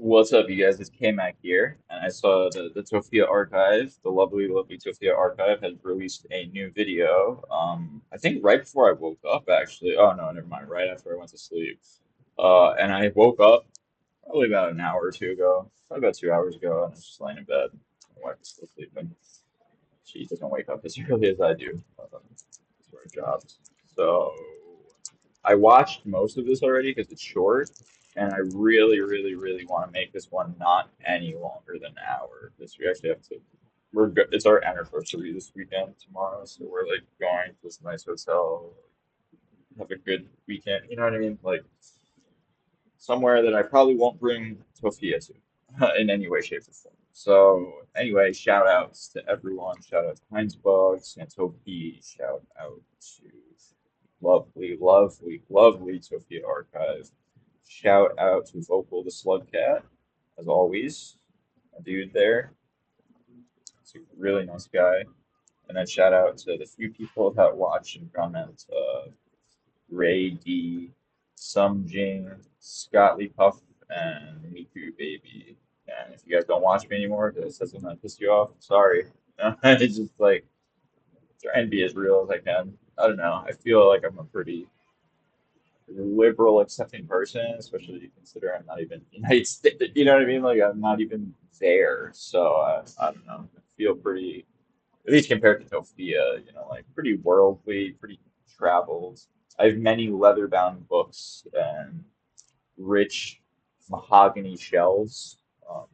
What's up, you guys? It's K-Mac here, and I saw the Tophia archive, the lovely, lovely Tophia archive, has released a new video. I think right before I woke up, actually. Oh no, never mind. Right after I went to sleep. And I woke up probably about an hour or two ago, probably about 2 hours ago, and I was just laying in bed. My wife is still sleeping. She doesn't wake up as early as I do. It's our jobs. So. I watched most of this already because it's short, and I really, really, really want to make this one not any longer than an hour because we actually have to. We're good. It's our anniversary this weekend tomorrow, so we're like going to this nice hotel, have a good weekend. You know what I mean? Like somewhere that I probably won't bring Tophia to in any way, shape, or form. So anyway, shout outs to everyone. Shout out to Heinz Bugs and Tophia. Shout out to lovely, lovely, lovely Tophia Archive. Shout out to Vocal the Slug Cat, as always. A dude there. He's a really nice guy. And then shout out to the few people that watch and comment. Ray D, Sum Jing, Scotley Puff, and Miku Baby. And if you guys don't watch me anymore because it says I'm gonna piss you off, sorry. It's just like trying to be as real as I can. I don't know. I feel like I'm a pretty liberal, accepting person, especially considering I'm not even United States. You know what I mean? Like I'm not even there. So I don't know. I feel pretty, at least compared to Tophia, like pretty worldly, pretty traveled. I have many leather-bound books and rich mahogany shelves, um,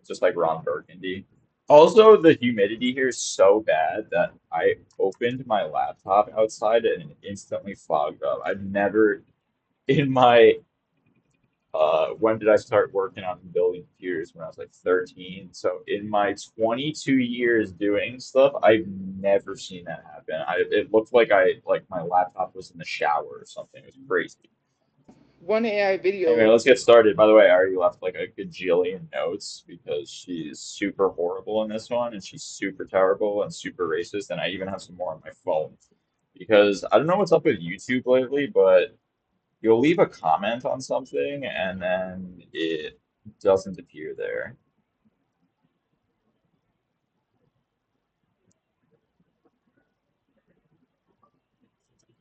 just like Ron Burgundy. Also, the humidity here is so bad that I opened my laptop outside and it instantly fogged up. I've never in my when did I start working on building computers? When I was like 13. So in my 22 years doing stuff, I've never seen that happen. It looked like my laptop was in the shower or something. It was crazy. One AI Anyway, video. let's get started. By the way, I already left like a gajillion notes because she's super horrible in this one and she's super terrible and super racist. And I even have some more on my phone because I don't know what's up with YouTube lately, but you'll leave a comment on something and then it doesn't appear there.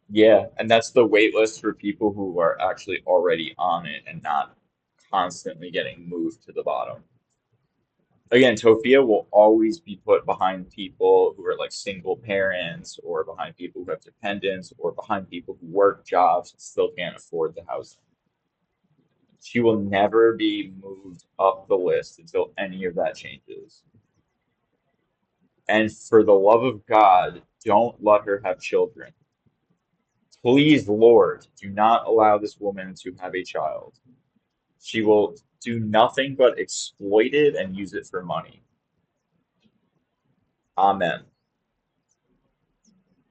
Yeah, and that's the wait list for people who are actually already on it and not constantly getting moved to the bottom. Again, Tophia will always be put behind people who are like single parents or behind people who have dependents or behind people who work jobs and still can't afford the housing. She will never be moved up the list until any of that changes. And for the love of God, don't let her have children. Please, Lord, do not allow this woman to have a child. She will do nothing but exploit it and use it for money. Amen.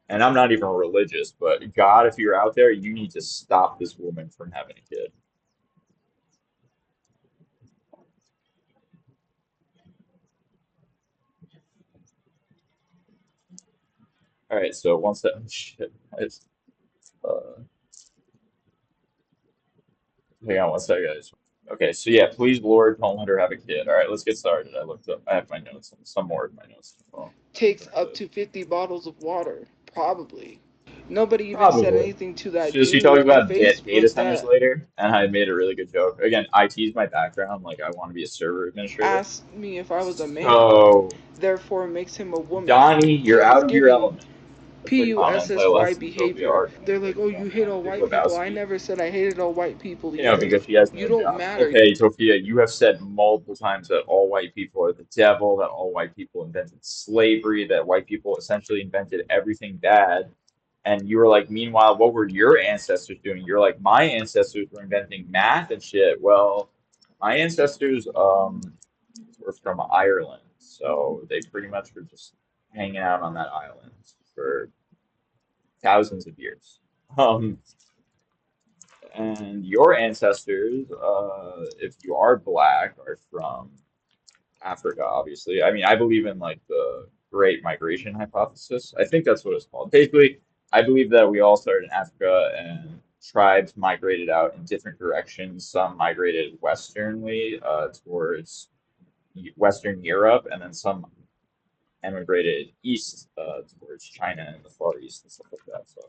And I'm not even religious, but God, if you're out there, you need to stop this woman from having a kid. All right, so once that shit, uh, hang on one second, guys. Okay, so yeah, please, Lord, don't let her have a kid. All right, let's get started. I looked up, I have my notes, some more of my notes. Well, Takes up to 50 bottles of water. Probably. Nobody even said probably. anything to that She talks dude on about data Facebook centers that later, and I made a really good joke. Again, IT is my background. Like, I want to be a server administrator. asked me if I was a man, So, therefore makes him a woman. Donnie, you're This is out of your giving element. That's the comments I PUSSY left in Tophia behavior. Archive. They're like, Like, oh, you oh hate man, all Big white people. I Lebowski. never said I hated all white people either. Because she has You no don't job. matter. Okay, Tophia, you have said multiple times that all white people are the devil, that all white people invented slavery, that white people essentially invented everything bad. And you were like, meanwhile, what were your ancestors doing? You're like, my ancestors were inventing math and shit. Well, my ancestors were from Ireland, so they pretty much were just hanging out on that island for thousands of years. Um, and your ancestors, if you are black, are from Africa, obviously. I mean, I believe in like the Great Migration hypothesis. I think that's what it's called. Basically, I believe that we all started in Africa and tribes migrated out in different directions. Some migrated westernly towards Western Europe, and then some emigrated east towards China and the Far East and stuff like that. So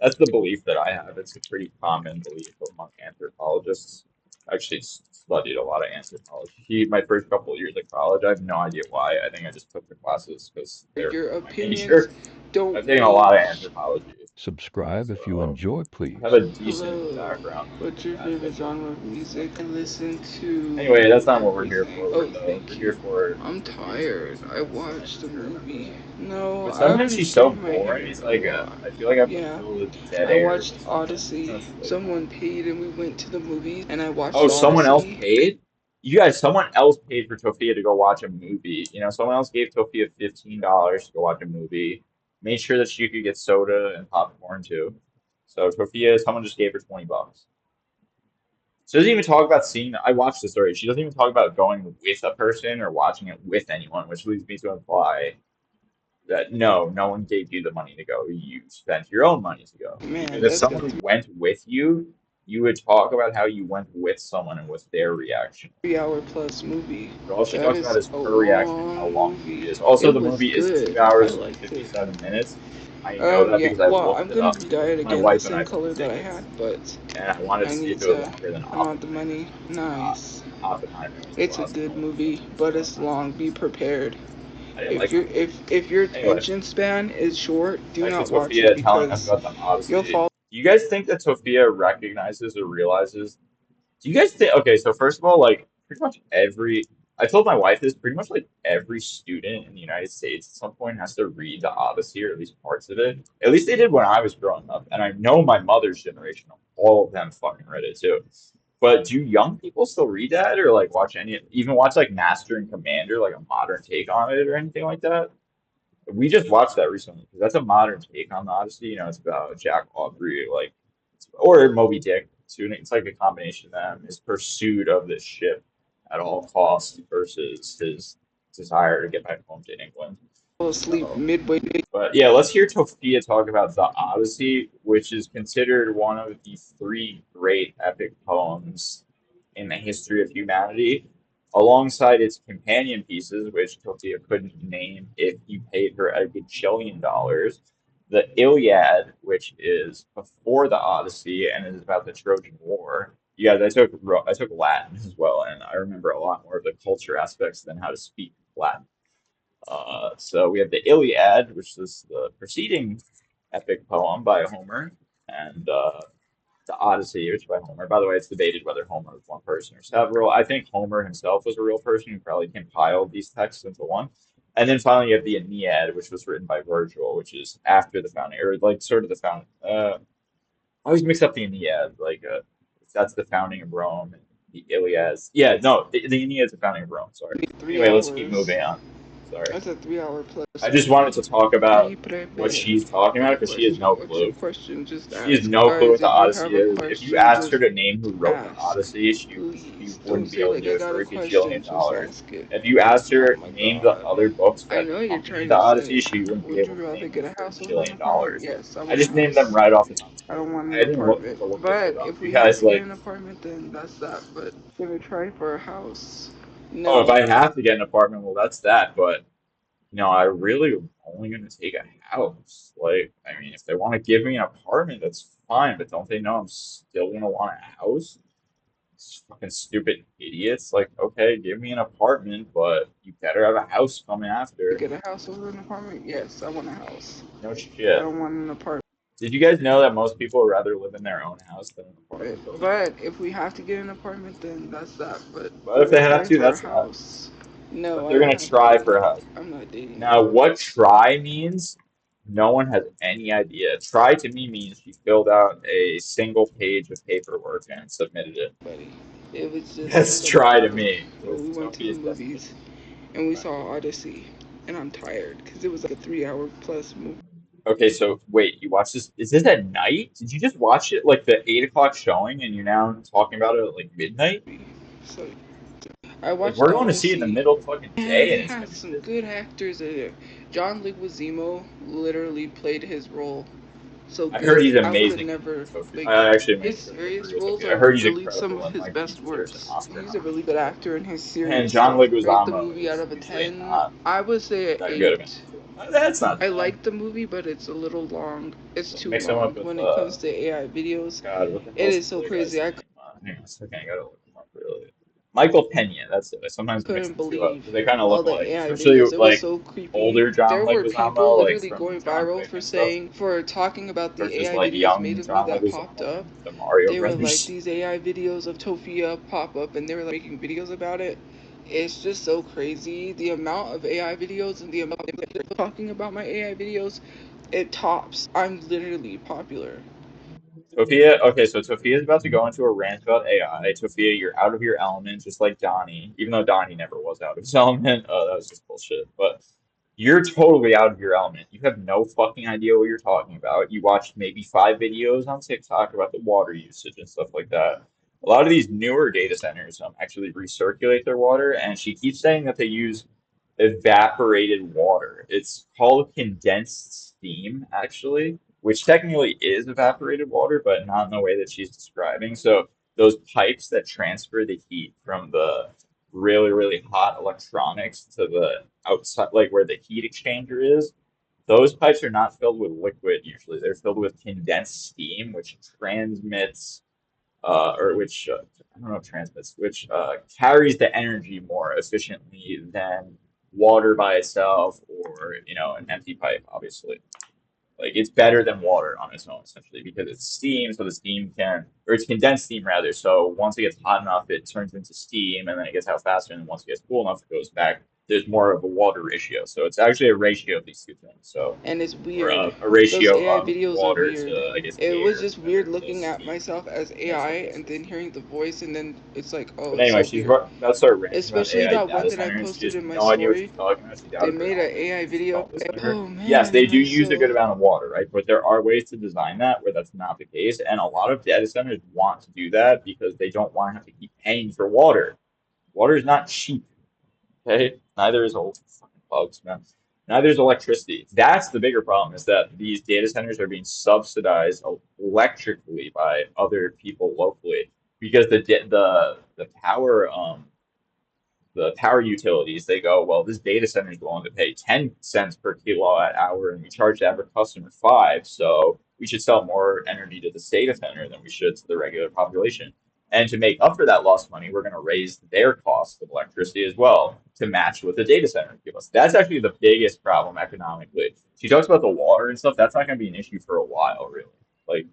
that's the belief that I have. It's a pretty common belief among anthropologists. I actually studied a lot of anthropology. My first couple of years of college, I have no idea why. I think I just took the classes because they're Your my opinions major. I've don't taken a lot mean of anthropology, Subscribe if you so enjoy, I have a please. decent hello. background What's in your that favorite type of genre of stuff. music? I listen to Anyway, that's not what we're here everything. for, Oh, though. We're thank here you. for I'm Sophia's tired. I personal watched science the movie. experiment. No, But I sometimes already she's so straightened my boring. hair It's a like lot. I feel like I have to Yeah, fill the dead I air watched with something. You know, Odyssey. it's like Someone paid and we went to the movies and I oh, watched someone else Odyssey. paid. You guys, someone else paid for Tophia to go watch a movie. You know, someone else gave Tophia $15 to go watch a movie. Made sure that she could get soda and popcorn too. So Tophia, someone just gave her $20. She doesn't even talk about seeing. I watched the story. She doesn't even talk about going with a person or watching it with anyone, which leads me to imply that no one gave you the money to go. You spent your own money to go. Because Man, if that's like a someone went with you, you would talk about how you went with someone and what's their reaction. 3 hour plus movie. But all she That talks about is is a her reaction and how long long the movie. movie is. Also, It the was movie is good. two I hours and liked it. 57 minutes. I know that Yeah, because I well, looked I'm it gonna up be because dyed my again the wife and I same bought color that I tickets, had, but and I wanted to I see need if it was to longer than amount the Oppenheimer. money. Uh, Nice. Oppenheimer was the It's a last good one that was like movie, almost but 2 hours it's and 19 long. Be minutes. prepared. I didn't If like you Oppenheimer. if your Anyway, attention span is short, do back to not watch it Tophia telling us because about the you'll Odyssey. fall Do you guys think that Tophia recognizes or realizes? Do you guys think? Okay, so first of all, like pretty much every, I told my wife this, pretty much like every student in the United States at some point has to read the Odyssey or at least parts of it. At least they did when I was growing up, and I know my mother's generation, all of them fucking read it too. But do young people still read that or like watch any, even watch like Master and Commander, like a modern take on it or anything like that? We just watched that recently because that's a modern take on the Odyssey. You know, it's about Jack Aubrey, like, or Moby Dick. It's like a combination of them. His pursuit of this ship at all costs versus his desire to get back home to England. asleep So, midway. but yeah, let's hear Tophia talk about the Odyssey, which is considered one of the three great epic poems in the history of humanity, alongside its companion pieces, which Tophia couldn't name if you paid her a gajillion dollars. The Iliad, which is before the Odyssey and is about the Trojan War. Yeah, I took Latin as well, and I remember a lot more of the culture aspects than how to speak Latin. So we have the Iliad, which is the preceding epic poem by Homer, and the Odyssey, which is by Homer. By the way, it's debated whether Homer was one person or several. I think Homer himself was a real person who probably compiled these texts into one. And then finally, you have the Aeneid, which was written by Virgil, which is after the founding, or like sort of the founding. I always mix up the Aeneid, like that's the founding of Rome, and the Iliad. Yeah, no, the Aeneid is the founding of Rome. Sorry. three Anyway, let's keep hours. moving on. Sorry. That's a 3 hour plus I just wanted movie. to talk Be about what prepared she's talking for about the because she has question. no What's your clue. question? Just She has ask. no clue what Guys, the if you Odyssey have a is. If you question, asked her just to name who wrote the ask. Odyssey, she Please. Don't wouldn't be say, able to like, do I it got for a a question. gajillion Just dollars. ask it. If you asked Oh her my name the god. other books I that know what you're accompany trying the to say. Odyssey, she wouldn't be Would you able to rather name get them a for a house over an gajillion apartment? dollars. Yes, I I want a just named them house. right off the top of I my head. don't want I an didn't apartment. have to look this shit But up if we have because, to get like, an apartment, then that's that. But gonna try for a house. oh, if No. I have to get an apartment, well, that's that. But no, I really am only going to take a house. Like, I mean, if they want to give me an apartment, that's fine, but don't they know I'm still going to want a house? It's fucking stupid idiots. Like, okay, give me an apartment, but you better have a house coming after. Get a house over an apartment? Yes, I want a house. No I shit. don't want an apartment. Did you guys know that most people would rather live in their own house than an apartment building? But if we have to get an apartment, then that's that. But But if gonna they have try to, for a that's that. house. But No, I they're don't going to have a try date. for a house. I'm not dating Now, anyone, what try means, no one has any idea. Try to me means she filled out a single page of paperwork and submitted it. buddy. It was just That's the try to vibe. me. But Because we went to the Tophia's movies definition and we of saw Odyssey, and I'm tired because it was like a 3 hour plus movie. okay, so wait, you watched this? Is this at night? Did you just watch it like the 8 o'clock showing and you're now talking about it at like midnight? So I Like watched we're going to see it in the Odyssey. middle of the fucking And day it and it's had gonna be some this. good actors in it. John Leguizamo literally played his role so I heard good. he's I would amazing in never Tophia. like I actually made his sure to look serious through roles Tophia. I are heard he's really some incredible of and his like he best deserves an works. Oscar He's a really good nomination. actor in his And serious John stuff. Rate the Leguizamo movie out is of a usually 10. not I would say an that good of an 8. actor. That's not I bad. like the movie, but it's a little long. It's So too mix him long up with when it comes to AI videos. God, what the It hell's is the so other guy's crazy. I name? Hang on a second, I gotta look him up really. Michael Pena, that's it. I sometimes mix couldn't the two up believe because they kind of all look the alike, AI especially videos. It was like so creepy. older John There were people Leguizamo, like literally from going John viral Wick for and stuff, saying, for talking about the versus AI like videos made young of me John that popped Leguizamo up. from the Mario They were like, Brothers. these AI videos of Tophia pop up, and they were like making videos about it. It's just so crazy. The amount of AI videos and the amount of people talking about my AI videos, it tops. I'm literally popular. Tophia, okay, so Tophia is about to go into a rant about AI. Tophia, you're out of your element, just like Donnie. Even though Donnie never was out of his element, that was just bullshit. But you're totally out of your element. You have no fucking idea what you're talking about. You watched maybe 5 videos on TikTok about the water usage and stuff like that. A lot of these newer data centers actually recirculate their water, and she keeps saying that they use evaporated water. It's called condensed steam, actually, which technically is evaporated water, but not in the way that she's describing. So those pipes that transfer the heat from the really, really hot electronics to the outside, like where the heat exchanger is, those pipes are not filled with liquid usually. They're filled with condensed steam, which transmits, or which, I don't know, transmits, which carries the energy more efficiently than water by itself or, an empty pipe, obviously. Like it's better than water on its own, essentially, because it's steam, so the steam can, or it's condensed steam rather. So once it gets hot enough, it turns into steam, and then it gets out faster. And then once it gets cool enough, it goes back. There's more of a water ratio, so it's actually a ratio of these two things. So, And it's or weird. a Those ratio AI of videos are water weird. to, I guess, It was air, just weird whatever, to looking at steam myself as in most AI and cases. then hearing the voice, and then it's like, oh, But it's anyway, so she's weird. about to start ranting about Especially AI that one data that I centers. She posted has in my no idea what she's story. talking about. She's out They of her made an element. AI Just video. don't listen to her. Oh Yes, they man, do I'm use a good so. amount of water, right? But there are ways to design that where that's not the case. And a lot of data centers want to do that because they don't want to have to keep paying for water. Water is not cheap, okay? Neither is old fucking bugs, man. Neither is electricity. That's the bigger problem is that these data centers are being subsidized electrically by other people locally because the power the power utilities, they go, well, this data center is willing to pay 10 cents per kilowatt hour and we charge the average customer 5. So we should sell more energy to this data center than we should to the regular population. And to make up for that lost money, we're going to raise their cost of electricity as well to match what the data center give us. That's actually the biggest problem economically. She talks about the water and stuff. That's not going to be an issue for a while, really. Like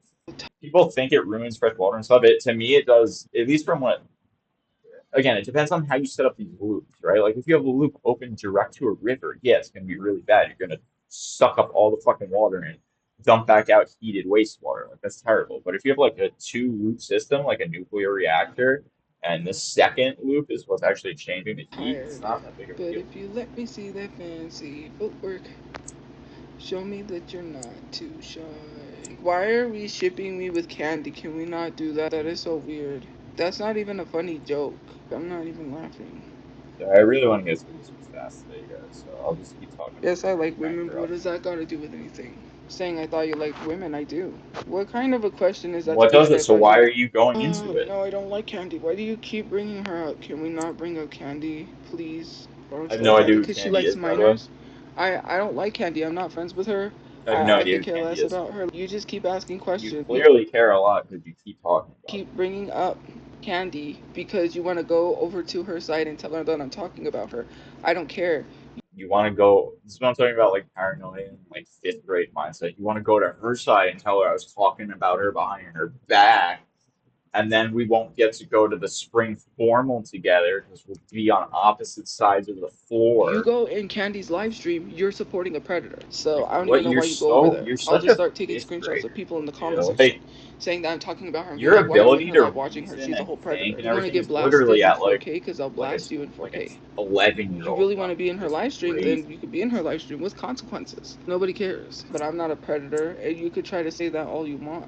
people think it ruins fresh water and stuff. It to me, it does. At least from what again, it depends on how you set up these loops, right? Like if you have a loop open direct to a river, yeah, it's gonna be really bad. You're gonna suck up all the fucking water and dump back out heated wastewater. Like that's terrible. But if you have like a two loop system, like a nuclear reactor, and the second loop is what's actually changing the heat, it's Tired. not that big of a But deal. if you let me see that fancy footwork, show me that you're not too shy. Why are we shipping me with candy? Can we not do that? That is so weird. That's not even a funny joke. I'm not even laughing. So I really want to get through this fast today, guys. So I'll just keep talking Yes, for I like like my women, but what does interruptions. that got to do with anything? Saying I thought you liked women, I do. What kind of a question is that to What be does like, it? I So thought you why are liked. you going into it? No, I don't like candy. Why do you keep bringing her up? Can we not bring up candy, please? I I don't have you no like idea candy? who Because she Candy likes is, by the way. minors. I don't like candy. I'm not friends with her. I have no I idea could who care Candy less is. about her. You just keep asking You questions. You clearly care a lot because you keep talking about keep bringing up candy because you want to go over to her side and tell her that I'm talking about her. I don't care. it. You want to go. This is what I'm talking about, like paranoia and like fifth grade mindset. You want to go to her side and tell her I was talking about her behind her back, and then we won't get to go to the spring formal together because we'll be on opposite sides of the You floor. go in Candy's live stream, you're supporting a predator. So Like I don't even what? know why you go over there. You're I'll such just a start taking fifth screenshots of grader, people in the comment dude. section Like saying that I'm talking about her and being your like, why are you in ability her to live watching her? reason She's a and whole predator. think and You want to everything get is blasted literally in at 4K? Because I'll like a blast you in like a 4K. 11 year You old really want to level. be in her It's live stream, then crazy. you could be in her live stream with consequences. Nobody cares. But I'm not a predator, and you could try to say that all you want.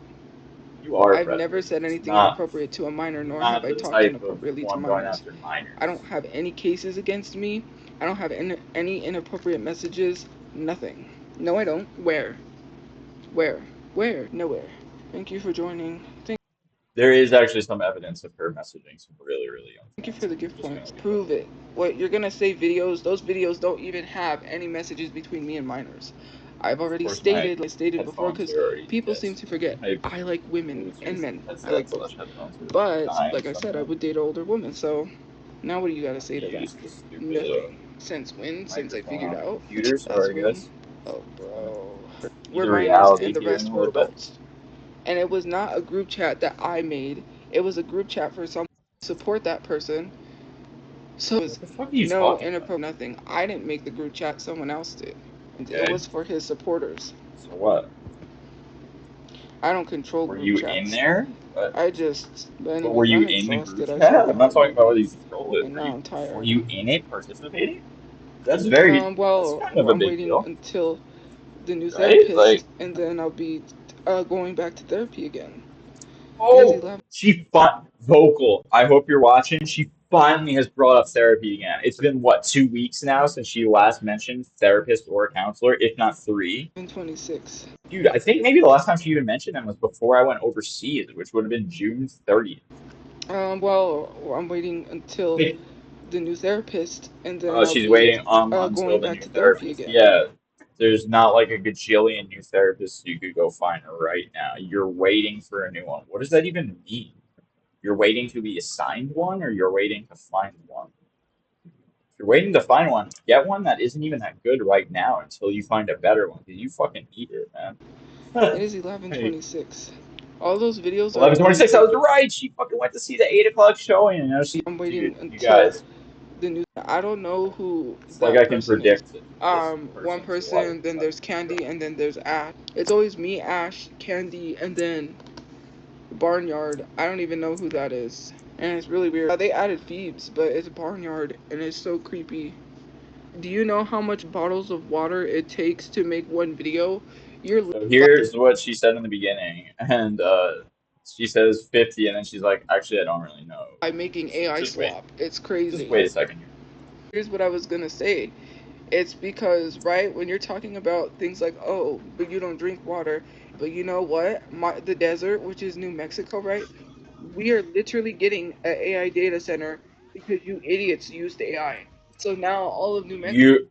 You are a I've never predator. You're said just anything not inappropriate to a minor, you're nor have not I the talked type of inappropriately to one going minors. after I don't minors. have any cases against me. I don't have any inappropriate messages. Nothing. No, I don't. Where? Where? Where? Nowhere. Thank you for joining. There is actually some evidence of her messaging some really, really young Thank you fans. for the I'm gift just gonna points. leave that Prove it. What you're gonna say videos, those videos don't even have any messages between me and minors. I've there. Of already course, my stated, like I stated before, headphones because are already people dead. seem to forget. My I like women and Bluetooth men. I like headset both. slash headphones are But dying like I said, I somehow. would date an older woman. So now what do you gotta Have say to to that? use this stupid Nothing. Since when? Since I microphone figured on my out computer. that's Sorry, when. guys. Oh, Gonna bro. be We're the minors reality and the here in rest a were little bit. adults. And it was not a group chat that I made. It was a group chat for someone to support that person. So it was What the fuck are you no talking about? inappropriate nothing. I didn't make the group chat, someone else did. It Okay, was for his supporters. so what? I don't control Were group you in chats. there? What? I just, but But were anyways, you I'm in the group exhausted. I chat? talk I'm not about talking about uni whether you control it. and now I'm Were tired. you in it participating? That's very, that's Well, kind of a I'm big waiting deal, until the new right? therapist Like, and then I'll be going back to therapy again. It is oh, 11. she fun vocal. I hope you're watching. She finally has brought up therapy again. It's been what, 2 weeks now since she last mentioned therapist or counselor, if not three. 26. Dude, I think maybe the last time she even mentioned them was before I went overseas, which would have been June 30th. Well, I'm waiting until Wait, the new therapist and then oh, I'll she's be waiting until going the back new to therapy therapist. again. Yeah, there's not like a gajillion new therapists you could go find right now. You're waiting for a new one. What does that even mean? You're waiting to be assigned one, or you're waiting to find one? If you're waiting to find one, get one that isn't even that good right now until you find a better one, because you fucking need it, It man. is Hey, 11:26. All those videos are really 11:26. I good. was right. She fucking went to see the 8 o'clock showing, and now she, I'm waiting dude, you until guys. the new. I don't know who It's like that I can person is. predict this One person's life person, then by there's the show. Candy, and then there's Ash. It's always me, Ash, Candy, and then Barnyard. I don't even know who that is, and it's really weird. They added Phoebes, but it's Barnyard, and it's so creepy. Do you know how much bottles of water it takes to make one video? You're So here's what she said in the beginning, and she says 50, and then she's like, actually, I don't really know. by making AI slop. It's Just crazy. wait a second here. Here's what I was gonna say. It's because, right, when you're talking about things like, oh, but you don't drink water, but you know what? The desert, which is New Mexico, right? We are literally getting an AI data center because you idiots used AI. So now all of New Mexico You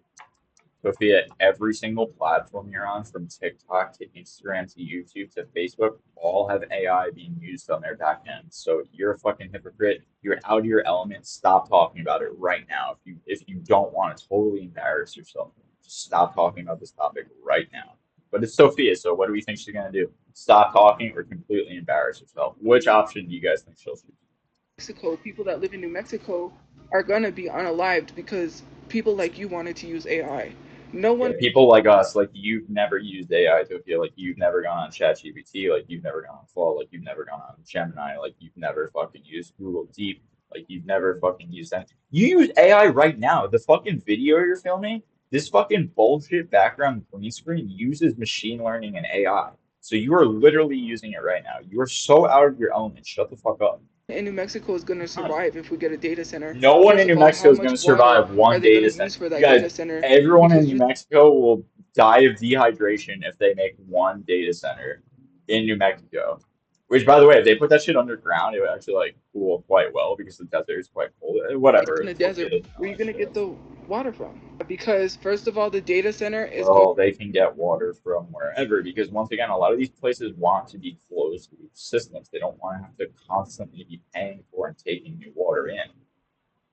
Tophia, every single platform you're on, from TikTok to Instagram to YouTube to Facebook, all have AI being used on their back end. So you're a fucking hypocrite. You're out of your element. Stop talking about it right now. If you don't want to totally embarrass yourself, just stop talking about this topic right now. But it's Sophia, so what do we think she's gonna do? Stop talking or completely embarrass herself? Which option do you guys think she'll choose? people that live in New Mexico are gonna be unalived because people like you wanted to use AI. No Yeah, one people like us, like you've never used AI to feel like you've never gone on ChatGPT, like you've never gone on Claude, like you've never gone on Gemini, like you've never fucking used Google Deep, like you've never fucking used that. You use AI right now. The fucking video you're filming, this fucking bullshit background green screen uses machine learning and AI. So you are literally using it right now. You are so out of your element. Shut the fuck up. in New Mexico is gonna survive if we get a data center. No one in First New of all, Mexico how is going much to water survive are one they gonna data center. use for You that guys, data center? everyone in Because New you Mexico will die of dehydration if they make one data center in New Mexico. Which, by the way, if they put that shit underground, it would actually like cool quite well because the desert is quite cold. Whatever. in the Sophia desert, doesn't know where are you that gonna shit. get the water from? Because first of all, the data center is going Well, they can get water from wherever because once again, a lot of these places want to be closed loop systems. They don't want to have to constantly be paying for and taking new water in.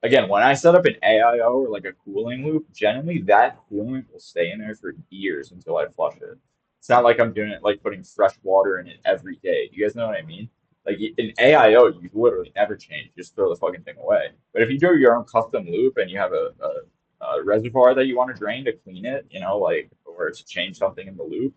Again, when I set up an AIO or like a cooling loop, generally that coolant will stay in there for years until I flush it. It's not like I'm doing it like putting fresh water in it every day. Do you guys know what I mean? Like in AIO, you literally never change. You just throw the fucking thing away. But if you do your own custom loop and you have a reservoir that you want to drain to clean it, like or to change something in the loop,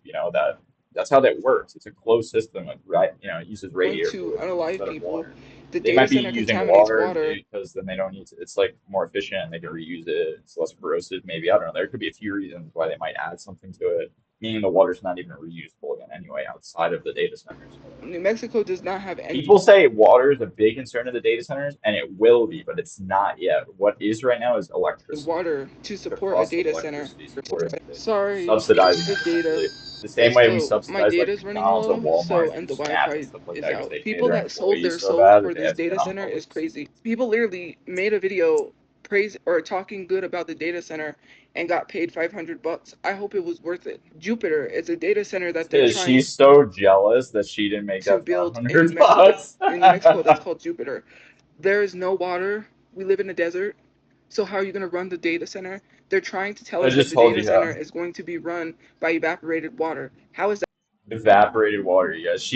that's how that works. It's a closed system with right, it uses radiator to fluid unalive instead of people. water. The They data might be center using contaminates water water. because then they don't need to. It's like more efficient and they can reuse it. It's less corrosive, maybe. I don't know. There could be a few reasons why they might add something to it. meaning the water's not even reusable again anyway outside of the data centers. New Mexico does not have any People say water is a big concern of the data centers, and it will be, but it's not yet. What is right now is electricity. water to The support a cost of data center. electricity supporting it, Sorry, subsidizing the it data. essentially. The same It's way we low. My subsidize like data's running McDonald's and low, Walmart so through and the SNAP Wi-Fi and stuff like is that because out. they pay People their that sold employees their so soul bad for that they this have to data get on center is boats. crazy. People literally made a video praise or talking good about the data center and got paid $500. I hope it was worth it. Jupiter is a data center that they're trying She's so jealous that she didn't make to that build in New 500 Mexico. bucks. In New Mexico, that's called Jupiter. There is no water. We live in a desert. So how are you going to run the data center? They're trying to tell I us that just the told data you center how. is going to be run by evaporated water. How is that Evaporated water, you guys.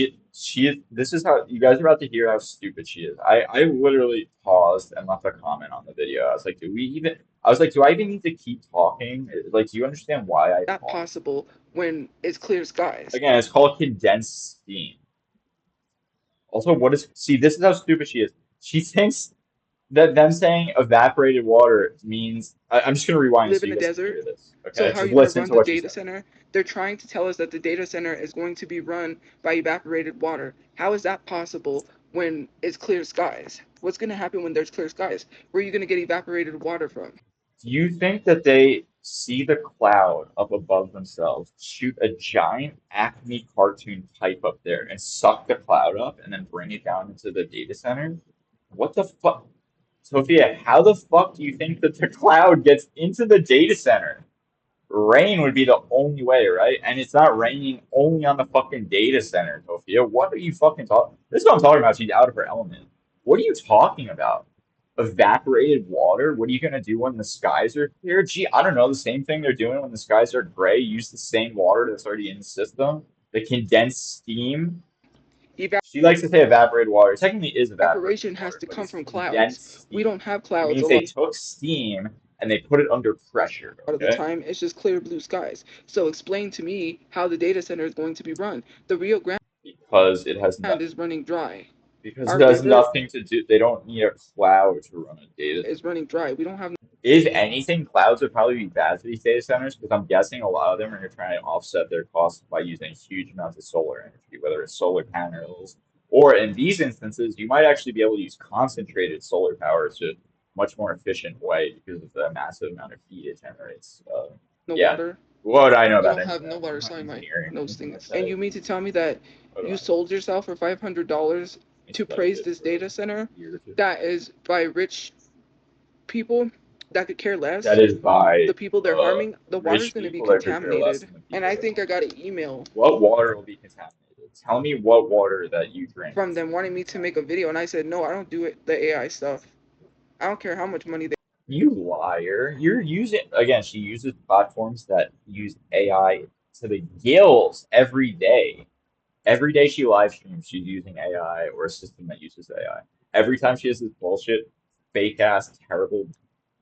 This is how you guys are about to hear how stupid she is. I literally paused and left a comment on the video. I was like, I was like, do I even need to keep talking? Like, do you understand why I paused? possible when it's clear skies? Again, it's called condensed steam. Also, this is how stupid she is. She thinks that them saying evaporated water means, I'm just gonna rewind it Live so in you a guys can desert. hear this. So Okay, how are just you going to listen run to the what she data said. center? They're trying to tell us that the data center is going to be run by evaporated water. How is that possible when it's clear skies? What's going to happen when there's clear skies? Where are you going to get evaporated water from? Do you think that they see the cloud up above themselves, shoot a giant Acme cartoon pipe up there, and suck the cloud up and then bring it down into the data center? What the fuck? Sophia, how the fuck do you think that the cloud gets into the data center? Rain would be the only way, right? And it's not raining only on the fucking data center, Tophia. What are you fucking talking? This is what I'm talking about. She's out of her element. What are you talking about? Evaporated water? What are you gonna do when the skies are clear? Gee, I don't know. The same thing they're doing when the skies are gray. Use the same water that's already in the system. The condensed steam. She likes to say evaporated water. It technically is evaporated Evaporation has water, to but come it's from clouds. condensed We steam. don't have It clouds means a they lot took steam and they put it under pressure, of the okay? time. It's just clear blue skies. So explain to me how the data center is going to be run. The Rio Grande Because it has not, is running dry. because Our it has desert nothing to do. They don't need a cloud to run a data is center. running dry. We don't have If anything, clouds would probably be bad for these data centers because I'm guessing a lot of them are trying to offset their costs by using huge amounts of solar energy, whether it's solar panels or in these instances, you might actually be able to use concentrated solar power to much more efficient way because of the massive amount of heat it generates. no Yeah, water. what do I know We about don't any have of no that? water. I'm not Sorry, my engineering or nose anything like things. And that. you mean to tell me that What do you I know? sold yourself for $500 I to studied praise it this for data center a year or two. that is by rich people that could care That less? is by The people they're harming, the water's rich going to be people that could care less contaminated. than the And people I that think I harm got you. an email What water will be contaminated? Tell me what water that you drink from is them going to be wanting me to make a contaminated. video, and I said, no, I don't do it, the AI stuff. I don't care how much money they You liar. You're using, again, she uses platforms that use AI to the gills every day. Every day she live streams, she's using AI or a system that uses AI. Every time she has this bullshit, fake ass, terrible,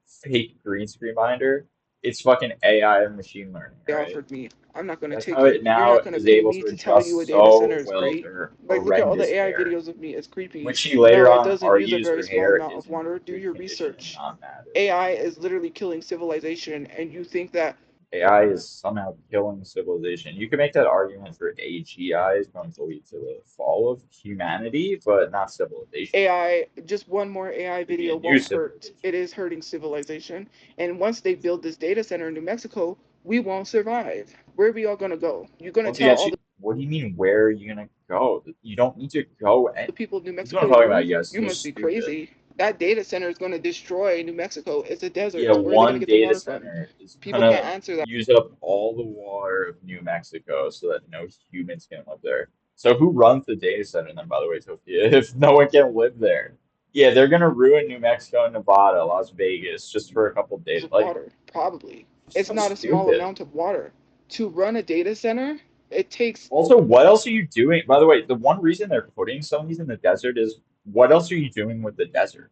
fake green screen behind her, it's fucking AI and machine learning, all right? offered me. I'm not going to That's take how it. it You're now not going to is pay able me to to tell you a adjust data center so is well to great. her Like, look at all horrendous the AI hair. videos of me. It's When creepy. she No, later it on doesn't use a argues very her small hair amount is of in water. Do good your condition, research. not matted. AI is literally killing civilization, and you think that AI is somehow killing civilization. You can make that argument for AGI is going to lead to the fall of humanity, but not civilization. AI, just one more AI It'd be a video new won't hurt. civilization. It is hurting civilization. And once they build this data center in New Mexico, we won't survive. Where are we all going to go? You're going to Once tell again, all what do you mean, where are you gonna go? You don't need to go. the people of New This is what I'm Mexico to talking about. move? You guys, You so must be stupid. crazy. That data center is going to destroy New Mexico. It's a Yeah, desert. Where are they going to one get the data water from? center is People can't gonna answer that. use up all the water of New Mexico so that no humans can live there. So who runs the data center then, by the way, Tophia, if no one can live there? Yeah, they're gonna ruin New Mexico, Nevada, Las Vegas just for a couple days. Of Like, water, probably. It's so not a small stupid. amount of water. To run a data center, it takes Also, what else are you doing? By the way, the one reason they're putting some of these in the desert is what else are you doing with the desert?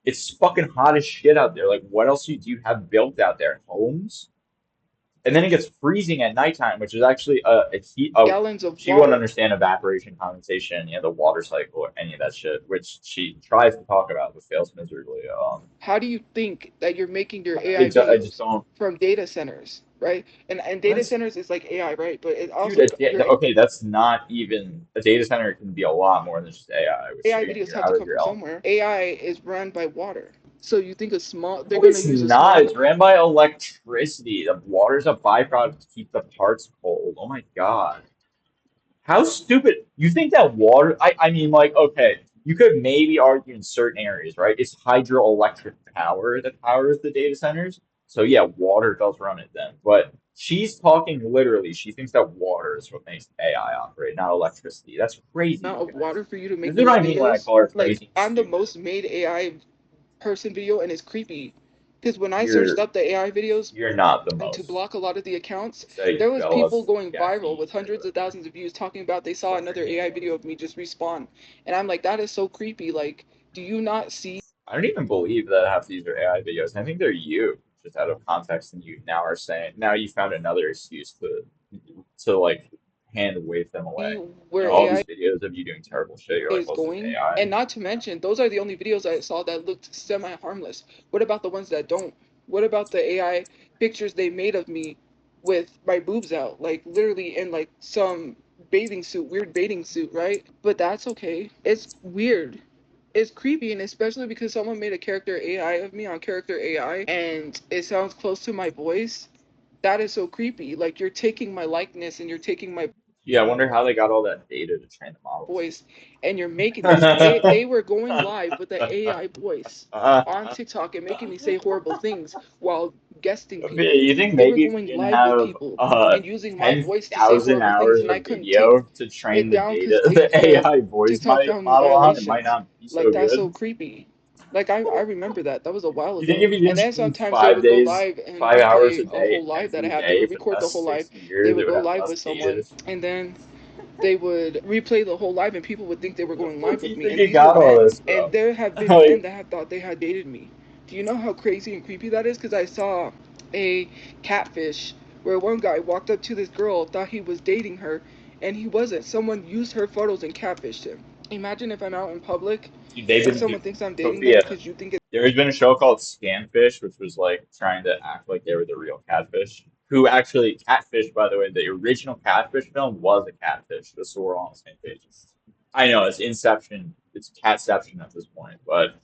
It's fucking hot as shit out there. Like, what else do you have built out there? Homes? And then it gets freezing at nighttime, which is actually a heat. Oh, gallons of she won't water. understand evaporation, condensation, the water cycle, or any of that shit, which she tries to talk about but fails miserably. How do you think that you're making your AI I just videos don't. from data centers? right? And data That's centers is like AI, right? But it dude. also your Okay, that's not even a data center can be a lot more than just AI, which AI again, videos you're have to out of come your from element. somewhere. AI is run by water. So you think a small they're No, gonna it's use a not. small It's ran by electricity. The water's a byproduct to keep the parts cold. Oh my God. How stupid. You think that water, I mean, like, okay, you could maybe argue in certain areas, right? It's hydroelectric power that powers the data centers. So yeah, water does run it then. But she's talking literally. She thinks that water is what makes AI operate, not electricity. That's crazy, amount you of guys. water for you to This make is what those I mean when I videos. call her Like crazy and I'm the stupid. most made AI person video and it's creepy. Because when I searched You're up the AI videos you're not the and to most. block a lot of the accounts, It's a there was people jealous going viral caffeine with or hundreds of whatever. thousands of views talking about they saw another Suffering AI video of me just respawn. And I'm like, that is so creepy. Like, do you not see I don't even believe that half these are AI videos. I think they're you, just out of context, and you now are saying now you found another excuse to like hand wave them away. You where know, all AI these videos of you doing terrible shit. You're like, is well, this is going? AI. And not to mention, those are the only videos I saw that looked semi harmless. What about the ones that don't? What about the AI pictures they made of me with my boobs out? Like literally in like some bathing suit, weird bathing suit, right? But that's okay. It's weird. It's creepy, and especially because someone made a character AI of me on character AI and it sounds close to my voice. That is so creepy. Like you're taking my likeness and you're taking my Yeah, I wonder how they got all that data to train the models. voice and you're making this. They were going live with the AI voice on TikTok and making me say horrible things while guesting Okay, people. you think They were maybe if going you can live with have people and using my voice to say 10,000 horrible things, hours and I of couldn't take video to train it the down because data, the AI voice TikTok found me model on, it might violations. not be so Like that's so good? creepy. Like I remember that. That was a while You think ago. if you And didn't then stream sometimes they five would go days, live and 5 hours a replay a day, whole live that I every had. They day would for the record the past whole live. 60 They years, it would would go have live less with someone data? and then they would replay the whole live and people would think they were Where the going fuck live do with you me think and you these were got all men this and from? there have been men Like, that have thought they had dated me. Do you know how crazy and creepy that is? Because I saw a catfish where one guy walked up to this girl, thought he was dating her, and he wasn't. Someone used her photos and catfished him. Imagine if I'm out in public dude, they've and been, someone dude, thinks I'm dating them Tophia, because you think it's there has been a show called Scamfish, which was like trying to act like they were the real catfish. Who actually, Catfish, by the way, the original Catfish film was a catfish, just so we're all on the same page. I know, it's Inception, it's Catception at this point, but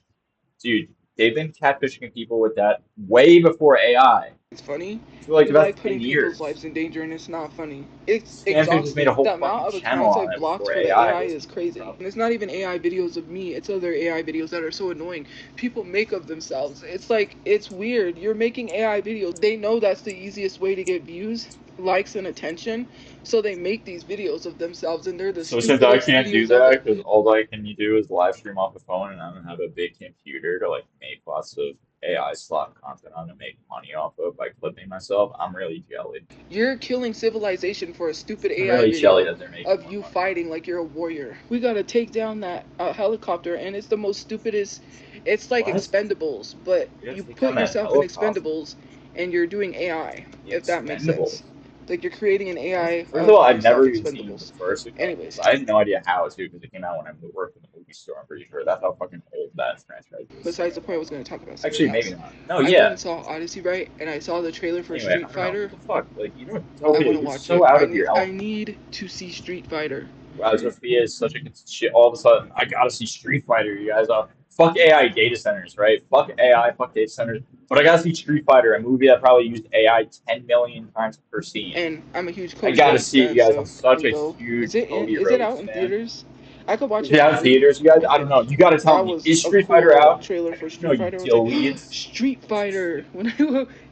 dude, they've been catfishing people with that way before AI. funny. For like You the like past 10 putting people's years. lives in danger and it's not funny. It's Scamfish just made a exhausting. whole The amount fucking of channel accounts on I've it blocked before for the AI AI was is crazy. prevalent. And it's not even AI videos of me, it's other AI videos that are so annoying. People make of themselves. It's like, it's weird. You're making AI videos. They know that's the easiest way to get views, likes, and attention. So they make these videos of themselves and they're the So since I stupidest can't do videos ever. that, because all I can do is live stream off the phone, and I don't have a big computer to like make lots of AI slot content on to make money off of by clipping myself, I'm really jelly. You're killing civilization for a stupid I'm AI really jelly video that they're making of more you money off fighting of like you're a warrior. We gotta take down that helicopter, and it's the most stupidest. It's it. like What? Expendables, but We gotta you take put down that yourself in helicopter. Expendables, and you're doing AI, The if that makes Expendables. sense. Like you're creating an What? AI First of of all, I've yourself, never even seen the Expendables. first Expendables. Anyways, I had no idea how to because it came out when I worked in the movie store. I'm pretty sure that's how fucking old that franchise is. besides the point, I was gonna talk about something Actually, maybe else. not. No, I went yeah. and saw Odyssey, right? And I saw the trailer for Anyway, Street I don't know. What Fighter. the fuck? Like, you know, I Tophia, want to you're watch so it. out I of need your I element. need to see Street Fighter. Wow, Tophia is such a shit. All of a sudden, I gotta see Street Fighter, you guys. Fuck AI data centers, right? Fuck AI, fuck data centers. But I gotta see Street Fighter, a movie that probably used AI 10 million times per scene. And I'm a huge I Cody gotta Rhodes see it, you fan, guys. I'm so such I'm a go. Is huge it in? Cody Is it out Rhodes in fan. theaters? I could watch Is it it for out in free. theaters, you guys? I I don't think know. You gotta tell that me. was Is a Street Fighter cool out? trailer I for don't know, Street you Fighter. I was like, deletes. Street Fighter. When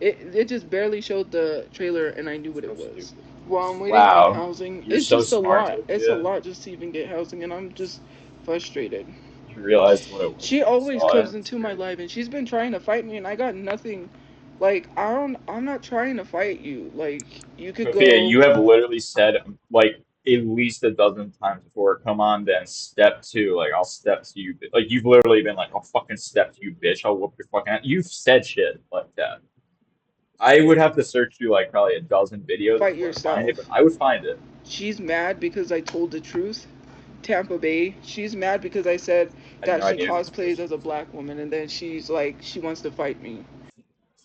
it just barely showed the trailer and I knew what So it was. stupid. While I'm waiting on Wow. housing, You're it's so just a smart, lot. It's a Tophia. lot just to even get housing, and I'm just frustrated. You realized what it was She when you always saw it. comes It's into my great. life, and she's been trying to fight me, and I got nothing. Like I don't. I'm not trying to fight you. Like you could Sophia, go you have literally said like at least a dozen times before, come on, then step two. Like, I'll step to you. Like, you've literally been like, I'll fucking step to you, bitch. I'll whoop your fucking ass. You've said shit like that. I would have to search through like probably a dozen videos fight before I find it, but yourself. I would find it. She's mad because I told the truth. Tampa Bay. She's mad because I said I had that no she idea it was cosplays as a Christians. black woman, and then she's like, she wants to fight me.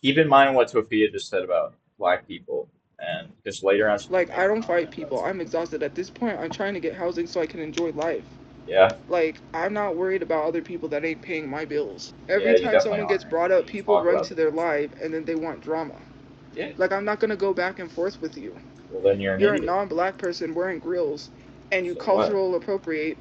Keep in mind what Sophia just said about black people, and because later on she Like, made I a don't fight comment people. that's I'm exhausted. At this point, I'm trying to get housing so I can enjoy life. yeah, Like, I'm not worried about other people that ain't paying my bills. yeah, Every you time definitely someone gets aren't. brought You up, just people talk run about to the their bills. life and then they want drama. Yeah, Like, I'm not gonna go back and forth with you. well then you're an You're a idiot. non black person wearing grills and you So what? cultural appropriate.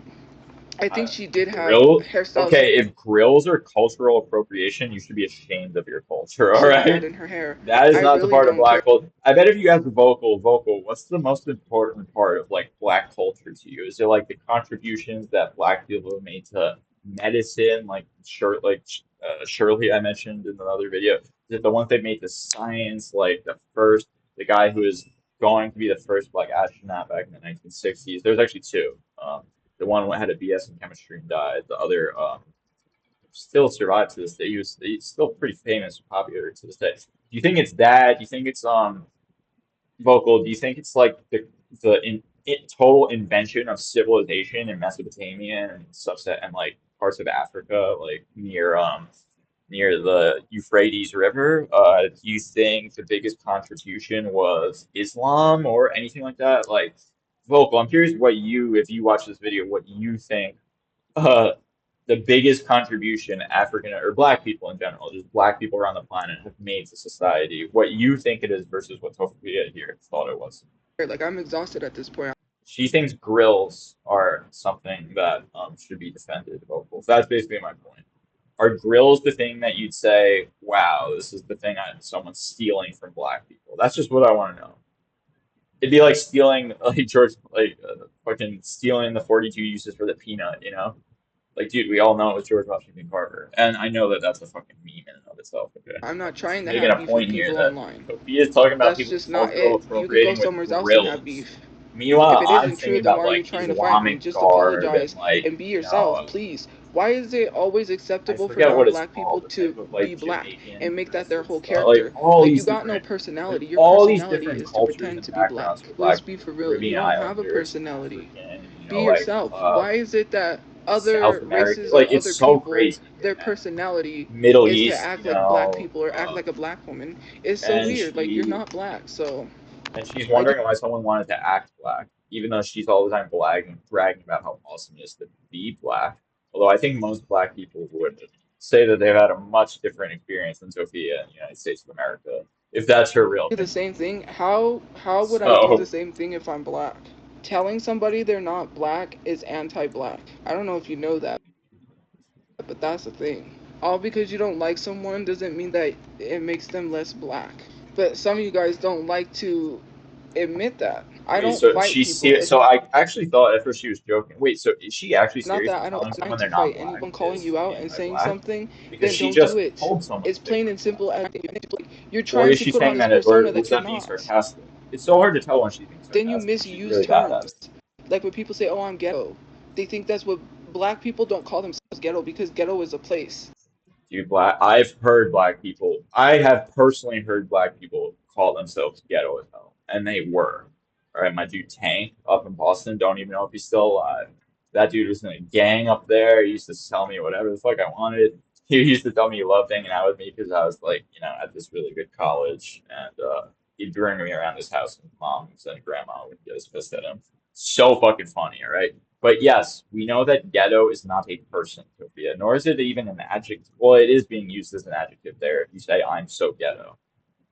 I think Uh, she did have grill. hairstyles Okay, if grills are cultural appropriation, you should be ashamed of your culture. All she had right, in her hair. that is I not the really part of don't care. black culture. I bet if you ask vocal, what's the most important part of like black culture to you? Is it like the contributions that black people have made to medicine, Shirley I mentioned in another video? Is it the ones they made to science, like the guy who is going to be the first black astronaut back in the 1960s? There's actually two. The one who had a BS in chemistry and died. The other still survived to this day. He's still pretty famous and popular to this day. Do you think it's that? Do you think it's vocal? Do you think it's like total invention of civilization in Mesopotamia and subset and like parts of Africa, like near the Euphrates River? Do you think the biggest contribution was Islam or anything like that? Like vocal, I'm curious if you watch this video, what you think uh, the biggest contribution African or Black people in general, just Black people around the planet, have made to society. What you think it is versus what Tophia here thought it was. Like, I'm exhausted at this point. She thinks grills are something that should be defended. Vocals. That's basically my point. Are grills the thing that you'd say, "Wow, this is the thing someone's stealing from Black people"? That's just what I want to know. It'd be like stealing, like fucking stealing the 42 uses for the peanut, you know? Like, dude, we all know it was George Washington Carver, and I know that that's a fucking meme in and of itself. Okay, I'm not I'm just trying to making have a beef with point here people that online. Sophia's talking about That's people just not cultural it. You could go appropriating with somewhere else and have grills. beef. If Meanwhile, it I'm isn't thinking true, then about why are you like trying to fight me? Islamic Just garb and apologize like and be yourself, please. Why is it always I acceptable for forget what non it's black people called, the to type of be like black Jamaican and make that their dress and whole stuff. Like character? Like, you got no like personality. Your all these personality different is to cultures pretend and to be black. backgrounds for Let's Black be people, for real. You Caribbean don't have a Islanders, personality. African, Be yourself. Why is it that South other America. races or Like it's other so people, crazy, their man. personality Middle is to East, act like black people or act uh, like a black woman? It's so and weird. Like, you're she not black. So, and she's I do wondering why someone wanted to act black, even though she's all the time bragging about how awesome it is to be black. Although I think most black people would say that they've had a much different experience than Sophia in the United States of America, if that's her real the opinion. same thing. How would I do the So same thing if I'm black? Telling somebody they're not black is anti-black. I don't know if you know that, but that's the thing. All because you don't like someone doesn't mean that it makes them less black. But some of you guys don't like to admit that. I wait, don't so fight she's people. serious. It's So I actually thought at first she was joking. Wait, so is she actually not serious that that I don't telling like someone they're to not fight black anyone calling is you out and saying anti-black? something, Because then she don't do just it. told someone It's that they plain and weren't black. simple as you're Or trying is to she put on saying this that, or persona was that you're that being not. sarcastic? It's so hard to tell when she's being Then you sarcastic. She's misuse really bad terms. at it. Like when people say, "Oh, I'm ghetto," they think that's what black people don't call themselves ghetto because ghetto is a place. Dude, I have personally heard black people call themselves ghetto as hell, and they were. All right, my dude Tank up in Boston, don't even know if he's still alive. That dude was in a gang up there. He used to tell me whatever the fuck I wanted. He used to tell me he loved hanging out with me because I was like, at this really good college, and he'd bring me around his house with moms and grandma would get us pissed at him. So fucking funny, all right? But yes, we know that ghetto is not a person, Sophia, nor is it even an adjective. Well, it is being used as an adjective there. If you say I'm so ghetto,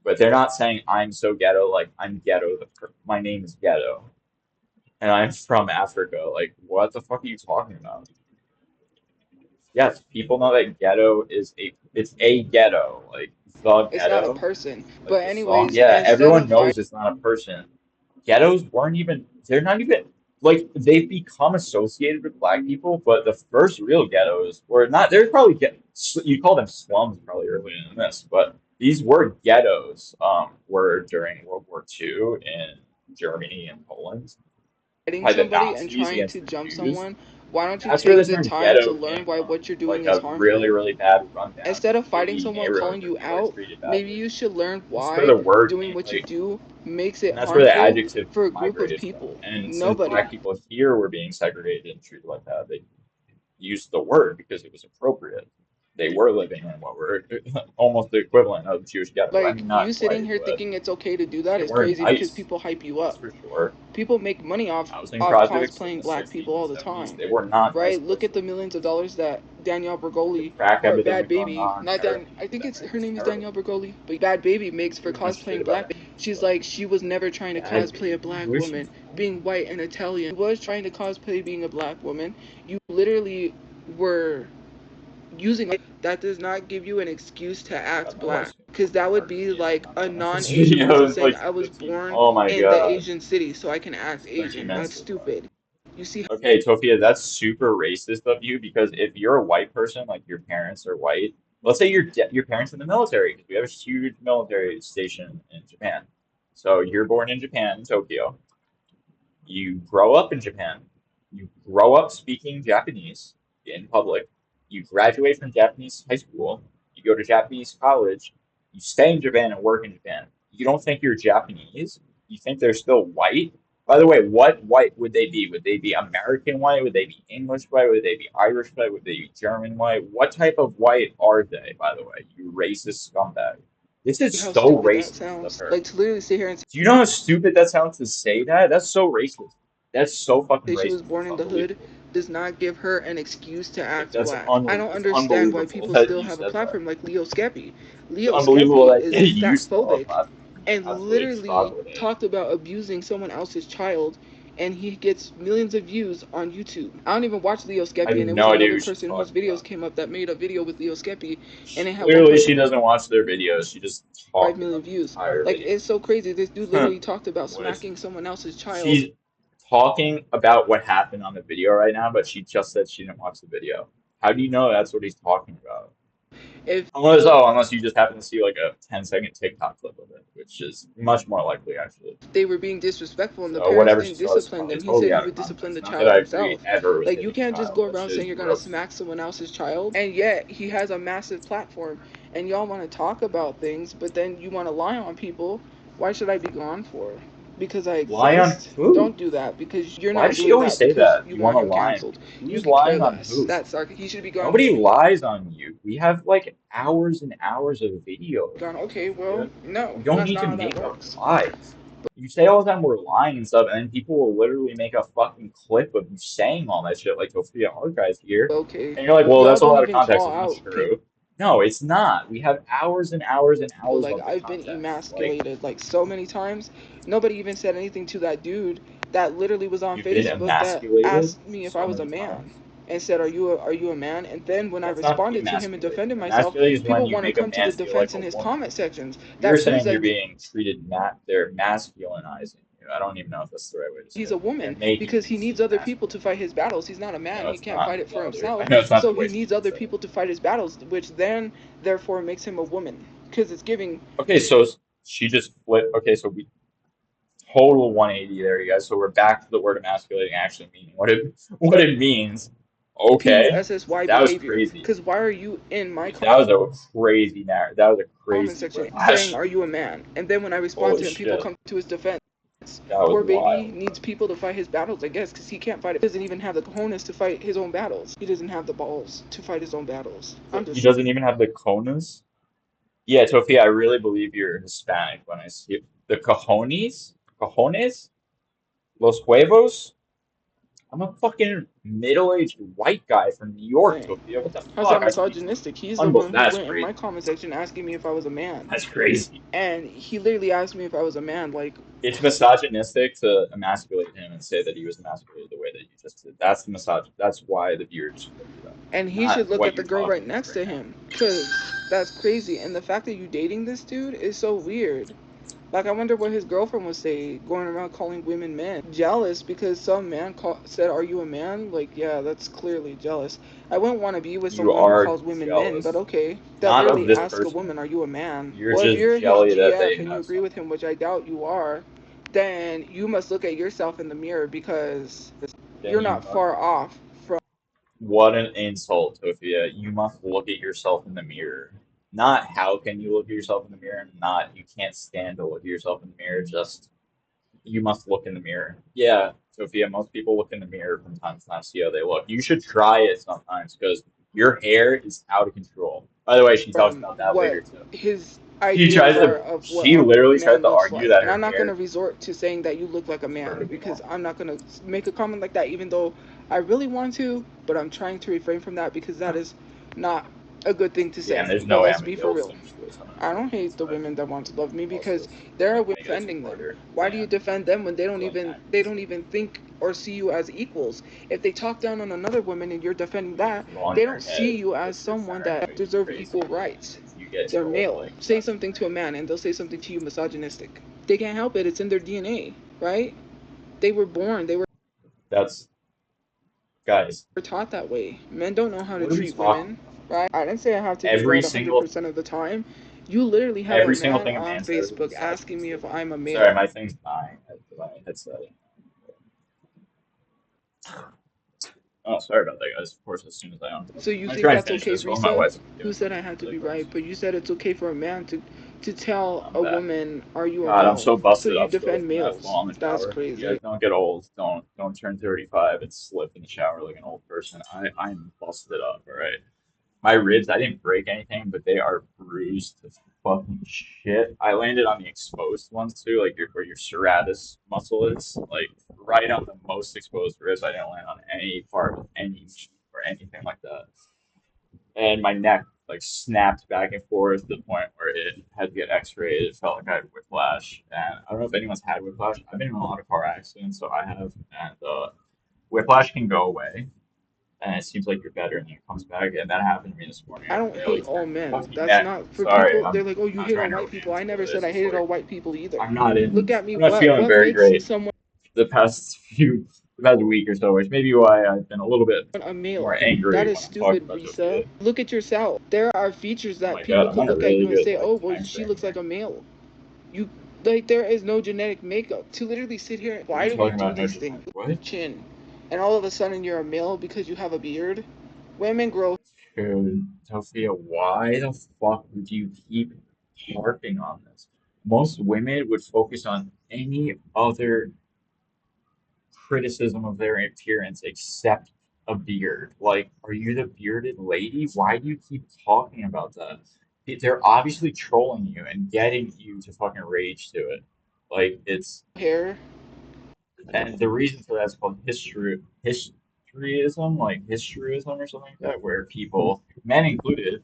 but they're not saying I'm so ghetto like I'm ghetto. My name is ghetto, and I'm from Africa. Like, what the fuck are you talking about? Yes, people know that ghetto is it's a ghetto, like the It's not a ghetto, person. like But the song. anyways, Yeah, instead everyone of fighting knows it's not a person. Ghettos they're not even like they've become associated with black people, but the first real ghettos were not, there's probably you call them slums probably earlier than this, but these were ghettos, were during World War II in Germany and Poland by the somebody and Nazis trying against to the jump Jews. someone, why don't you That's where take the the term time to ghetto learn came why from. what you're Like doing is a really, harmful? really bad rundown, Instead of fighting shitty someone neighborhood calling where you people are out, treated maybe badly. you should learn That's where why the word doing came, what you like, do makes it and that's where the harmful adjective for a group of migrated from. people. And since Nobody. black people here were being segregated and treated like that, they used the word because it was appropriate. they were living in what were almost the equivalent of Jewish ghetto. I Like mean, you not sitting quite, here but thinking it's okay to do that they is were crazy because nice. people hype you That's up. for sure. People make money Housing off projects in cosplaying the black 60s people and all the 70s, time, they were not nice right? Look at places. the millions of dollars that Danielle The Bergoli crack or epidemic Bad going Baby, on, not Dan, heroin I think it's epidemic her was name is terrible. Danielle Bergoli, but Bad Baby makes for Heard much shit cosplaying about black. that movie, She's but like she was never trying to Bad cosplay a Baby, black where's she woman, from? being white and Italian. She was trying to cosplay being a black woman. You literally were using that does not give you an excuse to God, act my wife's black gonna because fucking that would murder be me if I'm like not a done with this non-Asian video person in saying like I was 15. born Oh my in the God. Asian city so I can act It's 13 Asian. minutes That's so far. stupid. You see Okay, Tophia, that's super racist of you because if you're a white person, like your parents are white, let's say your parents in the military, because we have a huge military station in Japan. So you're born in Japan, Tokyo. You grow up in Japan. You grow up speaking Japanese in public. You graduate from Japanese high school. You go to Japanese college. You stay in Japan and work in Japan. You don't think you're Japanese. You think they're still white. By the way, what white would they be? Would they be American white? Would they be English white? Would they be Irish white? Would they be German white? What type of white are they, by the way? You racist scumbag. This is how so stupid that racist of sounds. her. Like to literally sit here and Do you know how stupid that sounds to say that? That's so racist. That's so fucking say she was racist. born It's in the hood unbelievable. does not give her an excuse to Like act black. I don't it's understand why unbelievable people that still you have a said that. platform like Leo Skeppy. It's Leo unbelievable Skeppy that is you fat still have a phobic platform and you and absolutely trod literally with it. talked about abusing someone else's child and he gets millions of views on YouTube. I don't even watch Leo I have Skeppy and it was no idea another who she's person whose talking videos about. came up that made a video with Leo Skeppy and it had Clearly, 1.5 she doesn't watch their videos. She just talked million about the views. entire Like video. it's so crazy. This dude Huh. literally talked about What is smacking someone else's child. she's talking about what happened on the video right now, but she just said she didn't watch the video. How do you know that's what he's talking about? If Unless you just happen to see like a 10-second TikTok clip of it, which is much more likely actually. they were being disrespectful and the So parents whatever she didn't saw is discipline probably them, he totally said he out of would discipline the context. Not that child I agree himself. ever with Like you hitting a can't just child. go That around shit is saying you're gonna gross. smack someone else's child, and yet he has a massive platform, and y'all want to talk about things, but then you want to lie on people. Why should I be gone for? Because I Lie on exist? who? Don't do that because you're Why not does she doing always that say because that? you You want want to him lie? canceled. You Who's could care lying on less. who? That's he should be gone. Nobody lies on you. We have like hours and hours of video of Gone. you, Okay, well, Sophia. no, You don't that's need to not how that make up works. lies. You say all the time we're lying and stuff, and then people will literally make a fucking clip of you saying all that shit, like Tophia Archives here, Okay, and you're like, well, y'all that's all don't out of even context. call It's not out people. true. No, it's not. We have hours and hours and But hours like of the I've been context. Like, emasculated like so many times. Nobody even said anything to that dude that literally was on you've been Facebook that emasculated asked me if I so was a many man times. and said, are you a man?" And then when I That's not responded to him and emasculating. defended myself, Emasculating is when people you want to make a come to the man feel like defense a in his woman. comment sections. You're That proves saying you're that being treated they're masculinizing you. I don't even know if that's the right way to say he's a it. They're woman making because you he needs seem other people to masculine. fight his battles. He's not a I man. know He it's can't not. fight it for Well, I himself. know it's not the So way he she's needs gonna other say it. people to fight his battles, which then therefore makes him a woman because it's giving. Okay, so she just flipped. Okay, so we total 180 there, you guys. So we're back to the word emasculating actually meaning what it means. Teens Okay, SSY that was behavior. crazy. Because why are you in my That was a crazy narrative. That was a comment crazy section saying, whiplash. "Are you a man?" And then when I respond Holy to him, people shit, come to his defense. that was Poor baby wild. needs people to fight his battles, I guess, because he can't fight it. He doesn't even have the cojones to fight his own battles. He doesn't have the balls to fight his own battles. I'm He just saying. doesn't even have the conas. Yeah, Tophia, I really believe you're Hispanic when I see it. The cojones, los huevos. I'm a fucking middle-aged white guy from New York, Tophia. What the How's that fuck? I speak misogynistic? He's the unbel. one who That's went in my crazy. comment section asking me if I was a man. That's crazy. And he literally asked me if I was a man. Like, It's misogynistic to emasculate him and say that he was emasculated the way that you just did. That's the misog. That's why the viewer just flipped it up. and he should Not look what at the you're girl right talking about next right to now. him. Because that's crazy. And the fact that you dating this dude is so weird. Like, I wonder what his girlfriend would say going around calling women men. Jealous because some man said, "Are you a man?" Like, yeah, that's clearly jealous. I wouldn't want to be with You someone who are calls women men, but jealous, okay. That not of literally this asks a person. woman, "Are you a man?" You're Well, if just you're his jelly that they GF and you have agree with something. him, which I doubt you are, then you must look at yourself in the mirror because Then you're you not must. far off from. What an insult, Tophia. You must look at yourself in the mirror. Not how can you look at yourself in the mirror, not you can't stand to look at yourself in the mirror, just you must look in the mirror. Yeah, Sophia, most people look in the mirror from time to time, see how they look. You should try it sometimes because Your hair is out of control. By the way, she talks from about that what later too. his She ideals tries are to, of what she a literally tries man to looks argue like. that And I'm her not going to hair resort to saying that you look like a is man perfectly because normal. I'm not going to make a comment like that, even though I really want to, but I'm trying to refrain from that because that is not a good thing to Yeah, and say. there's But no way let's I'm gonna be be for able to real. finish this on I don't a hate the but women that want to love me also because there are women make it a defending them. two-parter Why because do I you am defend them when going back they this don't week. even think or see you as equals? If they talk down on another woman and you're defending that, First of all, in they your don't see head, you as if you're someone centering that what you deserve praise equal somebody, rights. if you get They're told male. like Say that's something to a great, man and they'll say something to you misogynistic. They can't help it. It's in their DNA, right? They were born. They were that's guys. taught that way. Men don't know how to What are we treat talking women, about? right? I didn't say I have to be Every right single 100% of the time. You literally have a every single man thing a on man says is Facebook asking me misogynistic. if I'm a Sorry, male. my thing's dying. My headset. Oh, sorry about that, guys. Of course, as soon as I unplug So it, you I'm think trying to that's finish okay, this while my Risa? wife's Who doing said I something had to be ridiculous. right? But you said it's okay for a man to tell I'm a back. woman, "Are you a God, I'm male?" so So busted you up still defend from that males. fall in the That's shower. You guys crazy. don't get old. Don't turn 35 and slip in the shower like an old person. I'm busted up. All right. My ribs, I didn't break anything, but they are bruised to fucking shit. I landed on the exposed ones too, like where your serratus muscle is, like right on the most exposed ribs. I didn't land on any part of any or anything like that. And my neck like snapped back and forth to the point where it had to get x-rayed. It felt like I had whiplash. And I don't know if anyone's had whiplash. I've been in a lot of car accidents, so I have. And whiplash can go away, and it seems like you're better, and then it comes back. And that happened to me this morning. I I don't barely hate all turned my men. fucking That's neck. not for Sorry, people. They're like, "Oh, I'm you not hate all trying to white people." I rant, never but said it's I just hated like all white people either. I'm not Look in. at me. I'm not feeling What very makes great someone the past week or so, which may be why I've been a little bit a male? more That angry is when I'm talking stupid, about Risa. Tophia. Look at yourself. There are features Oh that my god, people I'm could on a look at really you and good say, like "Oh, well, time she frame looks like here. a male." You like there is no genetic makeup to literally sit here. What are Why you do we talking do about? No these things? genetic. What? Chin, and all of a sudden you're a male because you have a beard. Women grow Dude, Tophia, why the fuck would you keep harping on this? Most women would focus on any other criticism of their appearance except a beard. Like, are you the bearded lady? Why do you keep talking about that? They're obviously trolling you and getting you to fucking rage to it. Like, it's hair and the reason for that is called historyism, like historyism or something like that, where people, men included,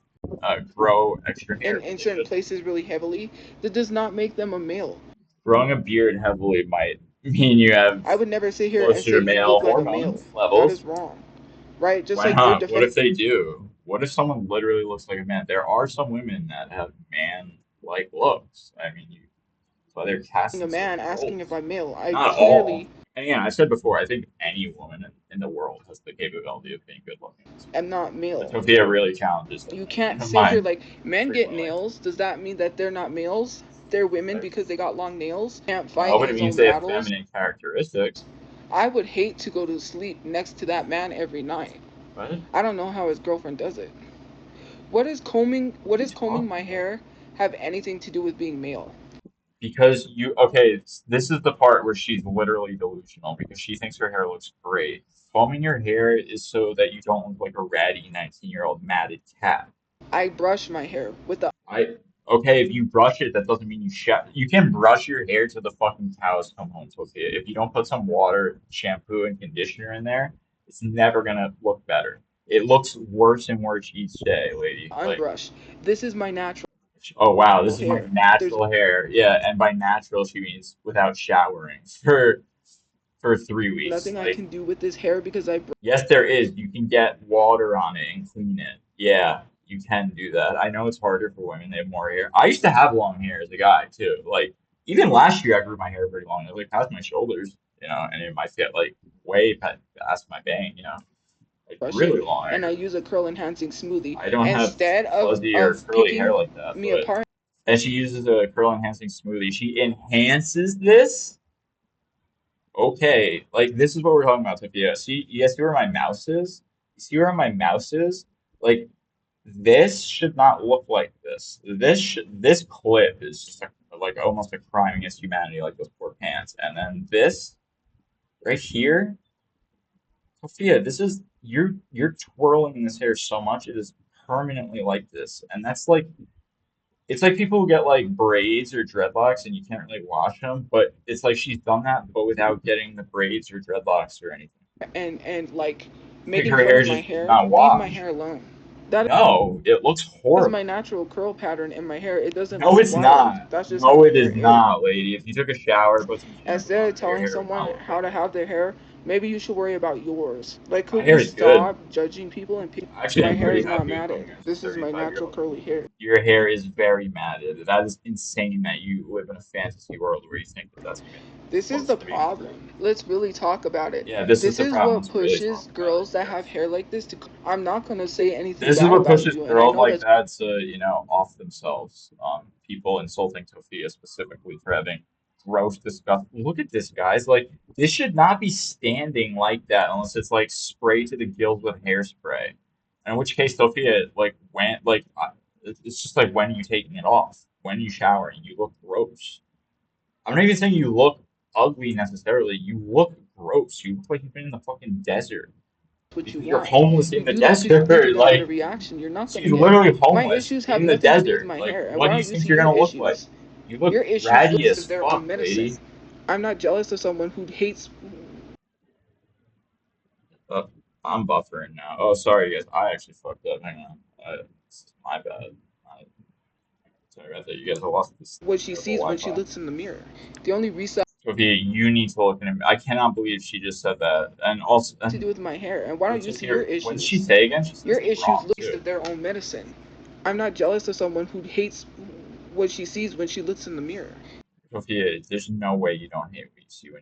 grow extra hair in certain because places really heavily. That does not make them a male. growing a beard heavily might mean you have I would never sit here and closer say to you male look like a hormone male. That is levels. wrong, right? Just Why like you're not? What defending if they do? What if someone literally looks like a man? There are some women that have man-like looks. I mean, that's why they're cast a in man certain asking if roles. I'm male. I Not all. clearly And yeah, I said before, I think any woman in the world has the capability of being good looking. am not But male. Sophia really challenges that You notion can't of sit here mine like men get frequently. nails. Does that mean that they're not males? They're women But because they got long nails. Can't fight no, but it his means own they have battles. feminine characteristics. I would hate to go to sleep next to that man every night. What? I don't know how his girlfriend does it. What What are you is combing my talking about? hair have anything to do with being male? Because okay, this is the part where she's literally delusional because she thinks her hair looks great. Combing your hair is so that you don't look like a ratty 19-year-old matted cat. I brush my hair with the I okay, if you brush it, that doesn't mean you can brush your hair till the fucking cows come home, Sophia. If you don't put some water, shampoo, and conditioner in there, it's never gonna look better. It looks worse and worse each day, lady. Like, unbrush. This is my natural oh wow, this is my hair. There's natural hair. Yeah, and by natural she means without showering for 3 weeks. nothing I Like, can do with this hair because I yes, there is. You can get water on it and clean it. Yeah, you can do that. I know it's harder for women. They have more hair. I used to have long hair as a guy too. Like even last year, I grew my hair pretty long. It was like past my shoulders, and it might get like way past my bang, like brush it really long and I hair. use a curl enhancing smoothie I don't have instead fuzzy or of curly hair picking like that, me but apart. and she uses a curl enhancing smoothie. She enhances this. Okay, like this is what we're talking about, Sophia. See, you guys see where my mouse is? You see where my mouse is? Like this should not look like this. This clip is just like almost a crime against humanity, like those poor pants. And then this right here, Sophia, this is you're twirling this hair so much it is permanently like this, and that's like it's like people who get like braids or dreadlocks and you can't really wash them, but it's like she's done that, but without getting the braids or dreadlocks or anything. and like Like making her fun hair of my just is hair. not Leave my washed. hair alone. That No, it looks is my horrible. natural curl pattern in my hair. It doesn't No, look it's wild. not. That's just how No, my it hair is is. not, lady. If you took a shower, put some shampoo Instead of on, your telling hair would someone not look how like to that. have their hair, maybe you should worry about yours. Like, My could hair we is good. stop judging people and Actually, my I'm hair pretty is not happy with matted. going as a This is my natural35-year-old. curly hair. Your hair is very matted. That is insane that you live in a fantasy world where you think that that's even This is close the to being true. problem. Let's really talk about it. Yeah, this is This the is problem. what Let's really pushes talk about it. girls that have Yes. hair like this to. I'm not gonna say anything This is bad what about pushes you, and I girls know like that's that to, off themselves. People insulting Tophia specifically for having gross, disgusting. Look at this, guys. Like, this should not be standing like that unless it's like sprayed to the gills with hairspray. In which case, Tophia, like, it's just like when are you taking it off? When are you showering? You look gross. I'm not even saying you look ugly necessarily. You look gross. You look like you've been in the fucking desert. what you You're want. homeless You in the do that because you think you're desert. gonna get a Like, reaction. You're not gonna she's get. literally My homeless issues have in the nothing to do with desert. my Like, hair. And what why do you don't you think see you're your gonna look like? issues? You look Your issues ratty look as of their fuck, own medicine. lady. I'm not jealous of someone who hates. Uh, I'm buffering now. Oh, sorry, guys. I actually fucked up. Hang on. This is my bad. I, sorry about that. You guys have lost this What she terrible sees when she Wi-Fi. looks in the mirror. The only reason Sophia, you need to look in. I cannot believe she just said that. And also, to do with my hair, and why don't let's you just see your hear. What did she issues? say again? She said Your something issues wrong look too. of their own medicine. I'm not jealous of someone who hates what she sees when she looks in the mirror. Sophia, there's no way you don't hate what you see when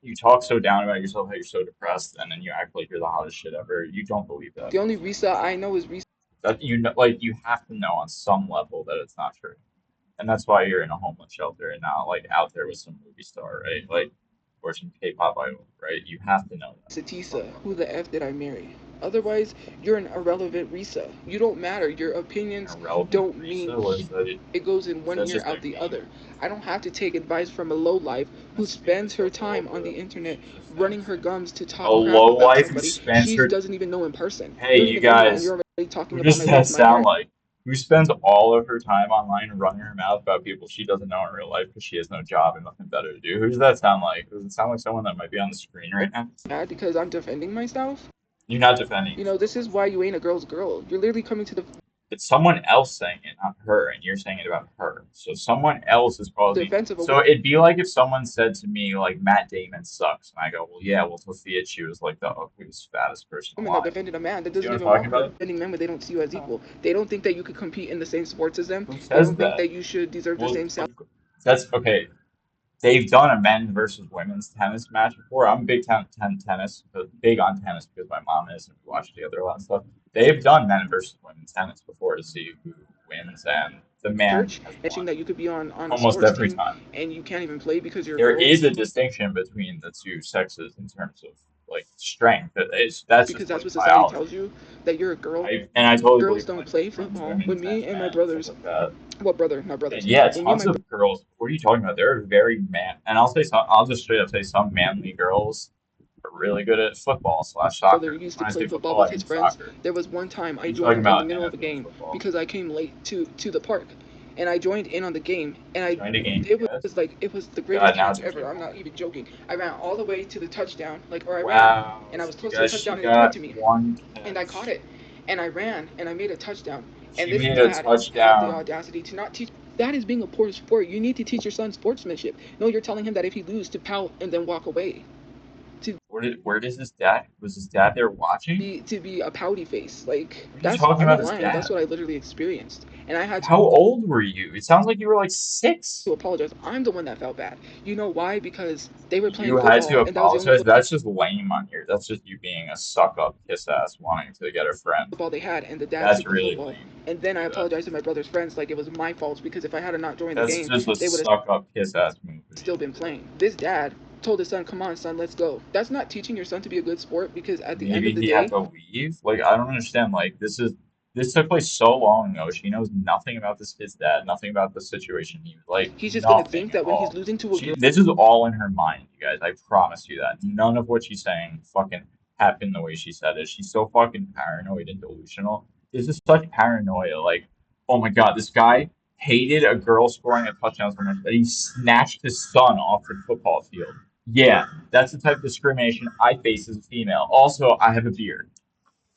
you talk so down about yourself, how you're so depressed, and then you act like you're the hottest shit ever. You don't believe that The for a only second. Risa I know is Risa. That you know, like you have to know on some level that it's not true, and that's why you're in a homeless shelter and not like out there with some movie star, right? Like or some K-pop idol, right? You have to know that on some Satisa, level. who the F did I marry? Otherwise, you're an irrelevant Risa. You don't matter. Your An opinions irrelevant don't mean Risa, what is that? it goes in one That's ear just out a the meme. other. I don't have to take advice from a lowlife who That's made spends her yourself a little time on the bit. internet She's just saying running the her same gums thing. to A talk crap low about life who somebody spends she her. doesn't even know in person. Hey, You don't you even know me, and guys. you're already talking Who about does my that looks, my hair. sound like? Who spends all of her time online running her mouth about people she doesn't know in real life because she has no job and nothing better to do? Who does that sound like? Does it sound like someone that might be on the screen right now? Mad because I'm defending myself. You're not defending You know, yourself. this is why you ain't a girl's girl. You're literally coming to the It's someone else saying it, not her, and you're saying it about her. So someone else is causing. defense of a So it'd be like if someone said to me like Matt Damon sucks, and I go, well, yeah, well, Tophia, she was like the ugliest, fattest person woman that alive. defended a man that You see doesn't what I'm even talking want her. about? Defending men when they don't see you as equal. They don't think that you could compete in the same sports as them. Who They says don't think that? that you should deserve the Well, same salary. that's okay. They've done a men's versus women's tennis match before. I'm big tennis, but big on tennis because my mom is and we watch together a lot of stuff. They've done men versus women's tennis before to see who wins, and the man Church has and won that you could be on a almost sports every team time. and you can't even play because you're a There girl is a distinction between the two sexes in terms of like strength. That's because just that's like what society tells biology. you that you're a girl. I totally Girls believe in don't like play men's, football. When women's, me men's, and my men, stuff brothers, like that. well, brother, not And brothers. yeah, When me and tons my of girls. What are you talking about? There are very man, and I'll say some. I'll just straight up say some manly girls are really good at football slash brother soccer. used to When I play say football football, with I his mean friends, soccer. there was one time What I are you talking joined in the about? middle of a NFL game football. because I came late to the park, and I joined in on the game, and You I joined a game, it you guys? was like it was the greatest God, now chance it's making ever. me I'm not want even joking. I ran all the way to the touchdown, like or I ran, Wow, and I so was you close to the guys, she touchdown, and they threw it got to me, one and I caught catch. it, and I ran, and I made a touchdown. And She this made a dad had the touchdown. audacity to not teach. That is being a poor sport. You need to teach your son sportsmanship. No, you're telling him that if he loses to pout and then walk away. To Where does his dad? Was his dad there watching? be a pouty face. Like What are you that's talking I'm about not his lying. That's dad? what I literally experienced, and I had How old were you? It sounds like you were like to 6. apologize. I'm the one that felt bad. You know why? Because they were playing You had to football, and that was the only apologize. That's just lame on your. That's just you being a suck up kiss ass wanting to get a friend. football they had, and the dad That's took the really football. lame And to then I do that. apologized to my brother's friends like it was my fault because if I had not joined the That's game, just a they would have suck up kiss ass move for you still to been do. playing. This dad told his son, "Come on, son, let's go." That's not teaching your son to be a good sport because at the end of Maybe the he had day, to leave. Like I don't understand. Like this took place so long ago. She knows nothing about this kid's dad, nothing about the situation. He like he's just gonna nothing think at that when he's all. losing to a She girl this is all in her mind, you guys. I promise you that. None of what she's saying fucking happen the way she said it. She's so fucking paranoid and delusional. This is such paranoia. Like, oh my God, this guy hated a girl scoring a touchdown so much that he snatched his son off the football field. Yeah, that's the type of discrimination I face as a female. Also, I have a beard.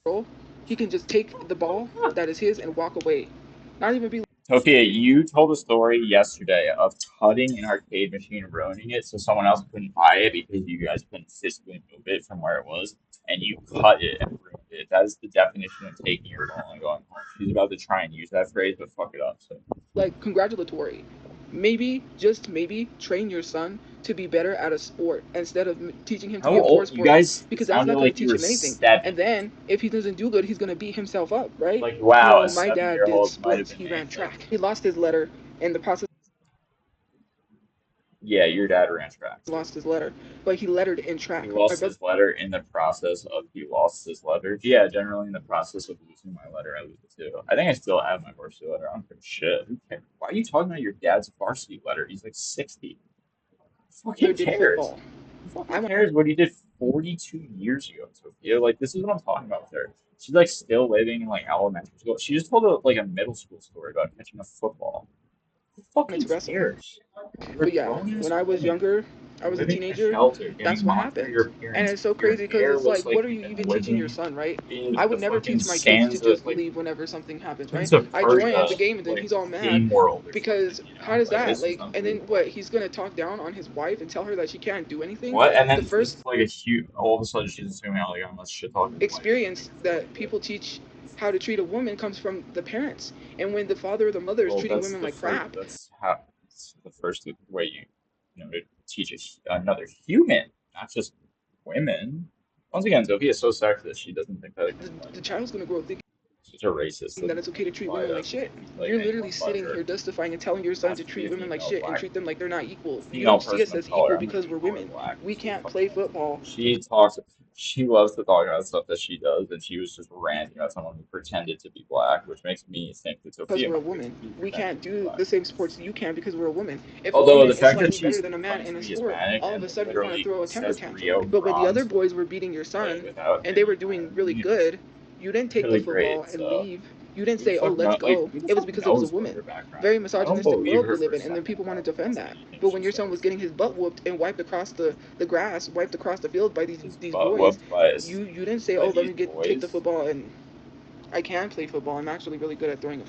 Roll, he can just take the ball that is his and walk away. Not even be Tophia, you told a story yesterday of cutting an arcade machine and ruining it so someone else couldn't buy it because you guys couldn't physically move it from where it was, and you cut it and ruined it. That is the definition of taking your ball and going home. She's about to try and use that phrase, but fuck it up. So, like congratulatory. Maybe, just maybe, train your son to be better at a sport instead of teaching him to how be a poor old? You sporty, guys because that's sounded not going to like you teach were him anything. And 7. then if he doesn't do good, he's going to beat himself up, right? Like, You wow, know, a my seven dad year did old might have sports. been He me. ran Like, track. He lost his letter in the process. yeah, your dad ran track too. Lost his letter, but he lettered in He track. My lost brother his letter in the process of he lost his letter. Yeah, generally in the process of losing my letter, I lose it too. I think I still have my varsity letter. I don't give a shit. Who cares? Why are you talking about your dad's varsity letter? He's like 60. Who fucking did cares? football. Who fucking I want cares what he did 42 years ago, Sophia? Like, this is what I'm talking about with her. She's like still living in like elementary school. She just told like a middle school story about catching a football. Who wanted fucking to wrestle. cares? You're a But yeah, grown when ass I was woman younger, I was a living in a teenager. shelter, That's getting what mocked for your happened. And appearance it's so because your crazy because hair it's like, looks like what are you you've been even teaching your living son, right? in I the would never fucking teach my kids to sands of just like leave whenever something happens, right? Prince of I join the Persia, game and then like he's all mad game world or because something, you how know? does Like that it's just like? And then what? unbelievable. He's gonna talk down on his wife and tell her that she can't do anything. What? And The then this is first like a huge. All of a sudden, she's assuming like I'm a shit talking wife. experience that people teach how to treat a woman comes from the parents. And when the father or the mother is Well, treating that's women the like first. crap, That's how. It's the first way to teach another human, not just women. Once again, Sophia is so sexist. She doesn't think that it can the like child's gonna grow thinking such a racist that doesn't it's okay to treat imply women that like shit. like You're anyone literally but sitting here her justifying and telling your son has to to be treat a women like female shit and black treat them like they're not equal. You female don't see us person as of color. equal I'm gonna because we're call her women. black. We It's so can't fucking play funny. football She talks. She loves to talk about stuff that she does, and she was just ranting about someone who pretended to be black, which makes me think that because Sophia we're a might woman. be We pretending can't to be do black. the same sports you can because we're a woman. If a Although woman the is fact that slightly better she's than a man claims in to a be sport, Hispanic all of a and sudden you want to literally throw a temper says tantrum. Rio But when the other Grande boys were beating your like son without and they any were kind doing of really you know, good, you didn't take the really great. football and So leave. You didn't who the say, "Oh, fuck let's know? Like go." who the It was fuck because it was a knows what woman. her background Very is? I don't misogynistic believe world her we for live a in, and then second people wanted about to defend most that. anything But she when your son was says. getting his butt whooped and wiped across the grass, wiped across the field by His these butt boys, whooped by you didn't say, by "Oh, let these me take the boys. football and I can play football. I'm actually really good at throwing a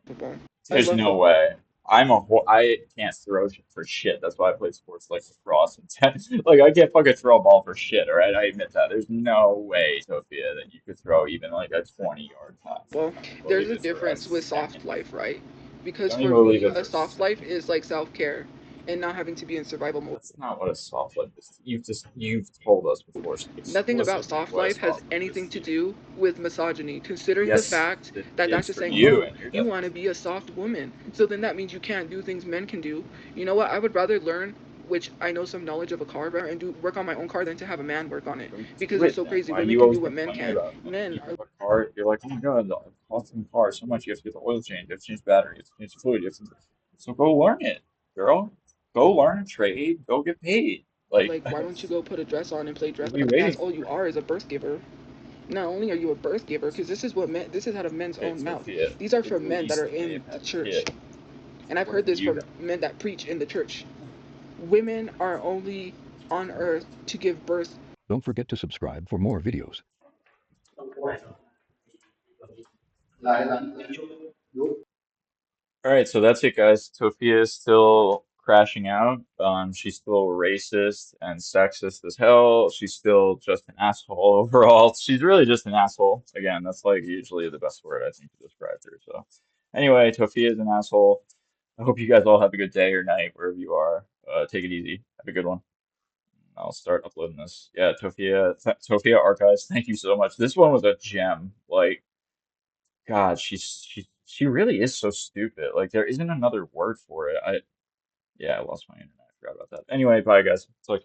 football. I There's love no football." way. I can't throw for shit. That's why I play sports like lacrosse and tennis. Like I can't fucking throw a ball for shit. All right, I admit that. There's no way, Sophia, that you could throw even like a 20-yard pass. Well, I don't there's believe a it for a difference with soft second. life, right? I Because don't even for believe me, it a for a soft life second. is like self care and not having to be in survival mode. That's not what a soft life is. You've told us before Nothing about explicitly soft what a life has soft life is anything to to you. do with misogyny, considering the Yes, fact it that that's is just for saying, you oh, and your you want to definition. be a soft woman. So then that means you can't do things men can do. You know what? I would rather learn, which I know some knowledge of a car better, and do work on my own car than to have a man work on it. Then Because do it's it so then. crazy. Why do Women you can do always what men complain can. about it? Like when Men you are have a car, you're like, oh my god, the cost of the car is so much. You have to get the oil change, you have to change battery, you have to change fluid, you have to... So go learn it, girl. Go learn a trade. Go get paid. Like, like, why don't you go put a dress on and play dress what are you up? waiting That's all you for? are is a birth giver. Not only are you a birth giver, because this is what men, this is out of men's Okay, own mouth. Sophia, These are the for men that least are you may in have the had a church. kid. And I've What heard have this you from done? men that preach in the church. Women are only on earth to give birth. Don't forget to subscribe for more videos. All right, so that's it, guys. Tophia is still crashing out. She's still racist and sexist as hell. She's still just an asshole overall. She's really just an asshole. Again, that's like usually the best word I think to describe her. So, anyway, Tophia is an asshole. I hope you guys all have a good day or night wherever you are. Take it easy. Have a good one. I'll start uploading this. Yeah, Tophia Archives. Thank you so much. This one was a gem. Like. God, she really is so stupid. Like there isn't another word for it. Yeah, I lost my internet. I forgot about that. Anyway, bye guys. Talk to you.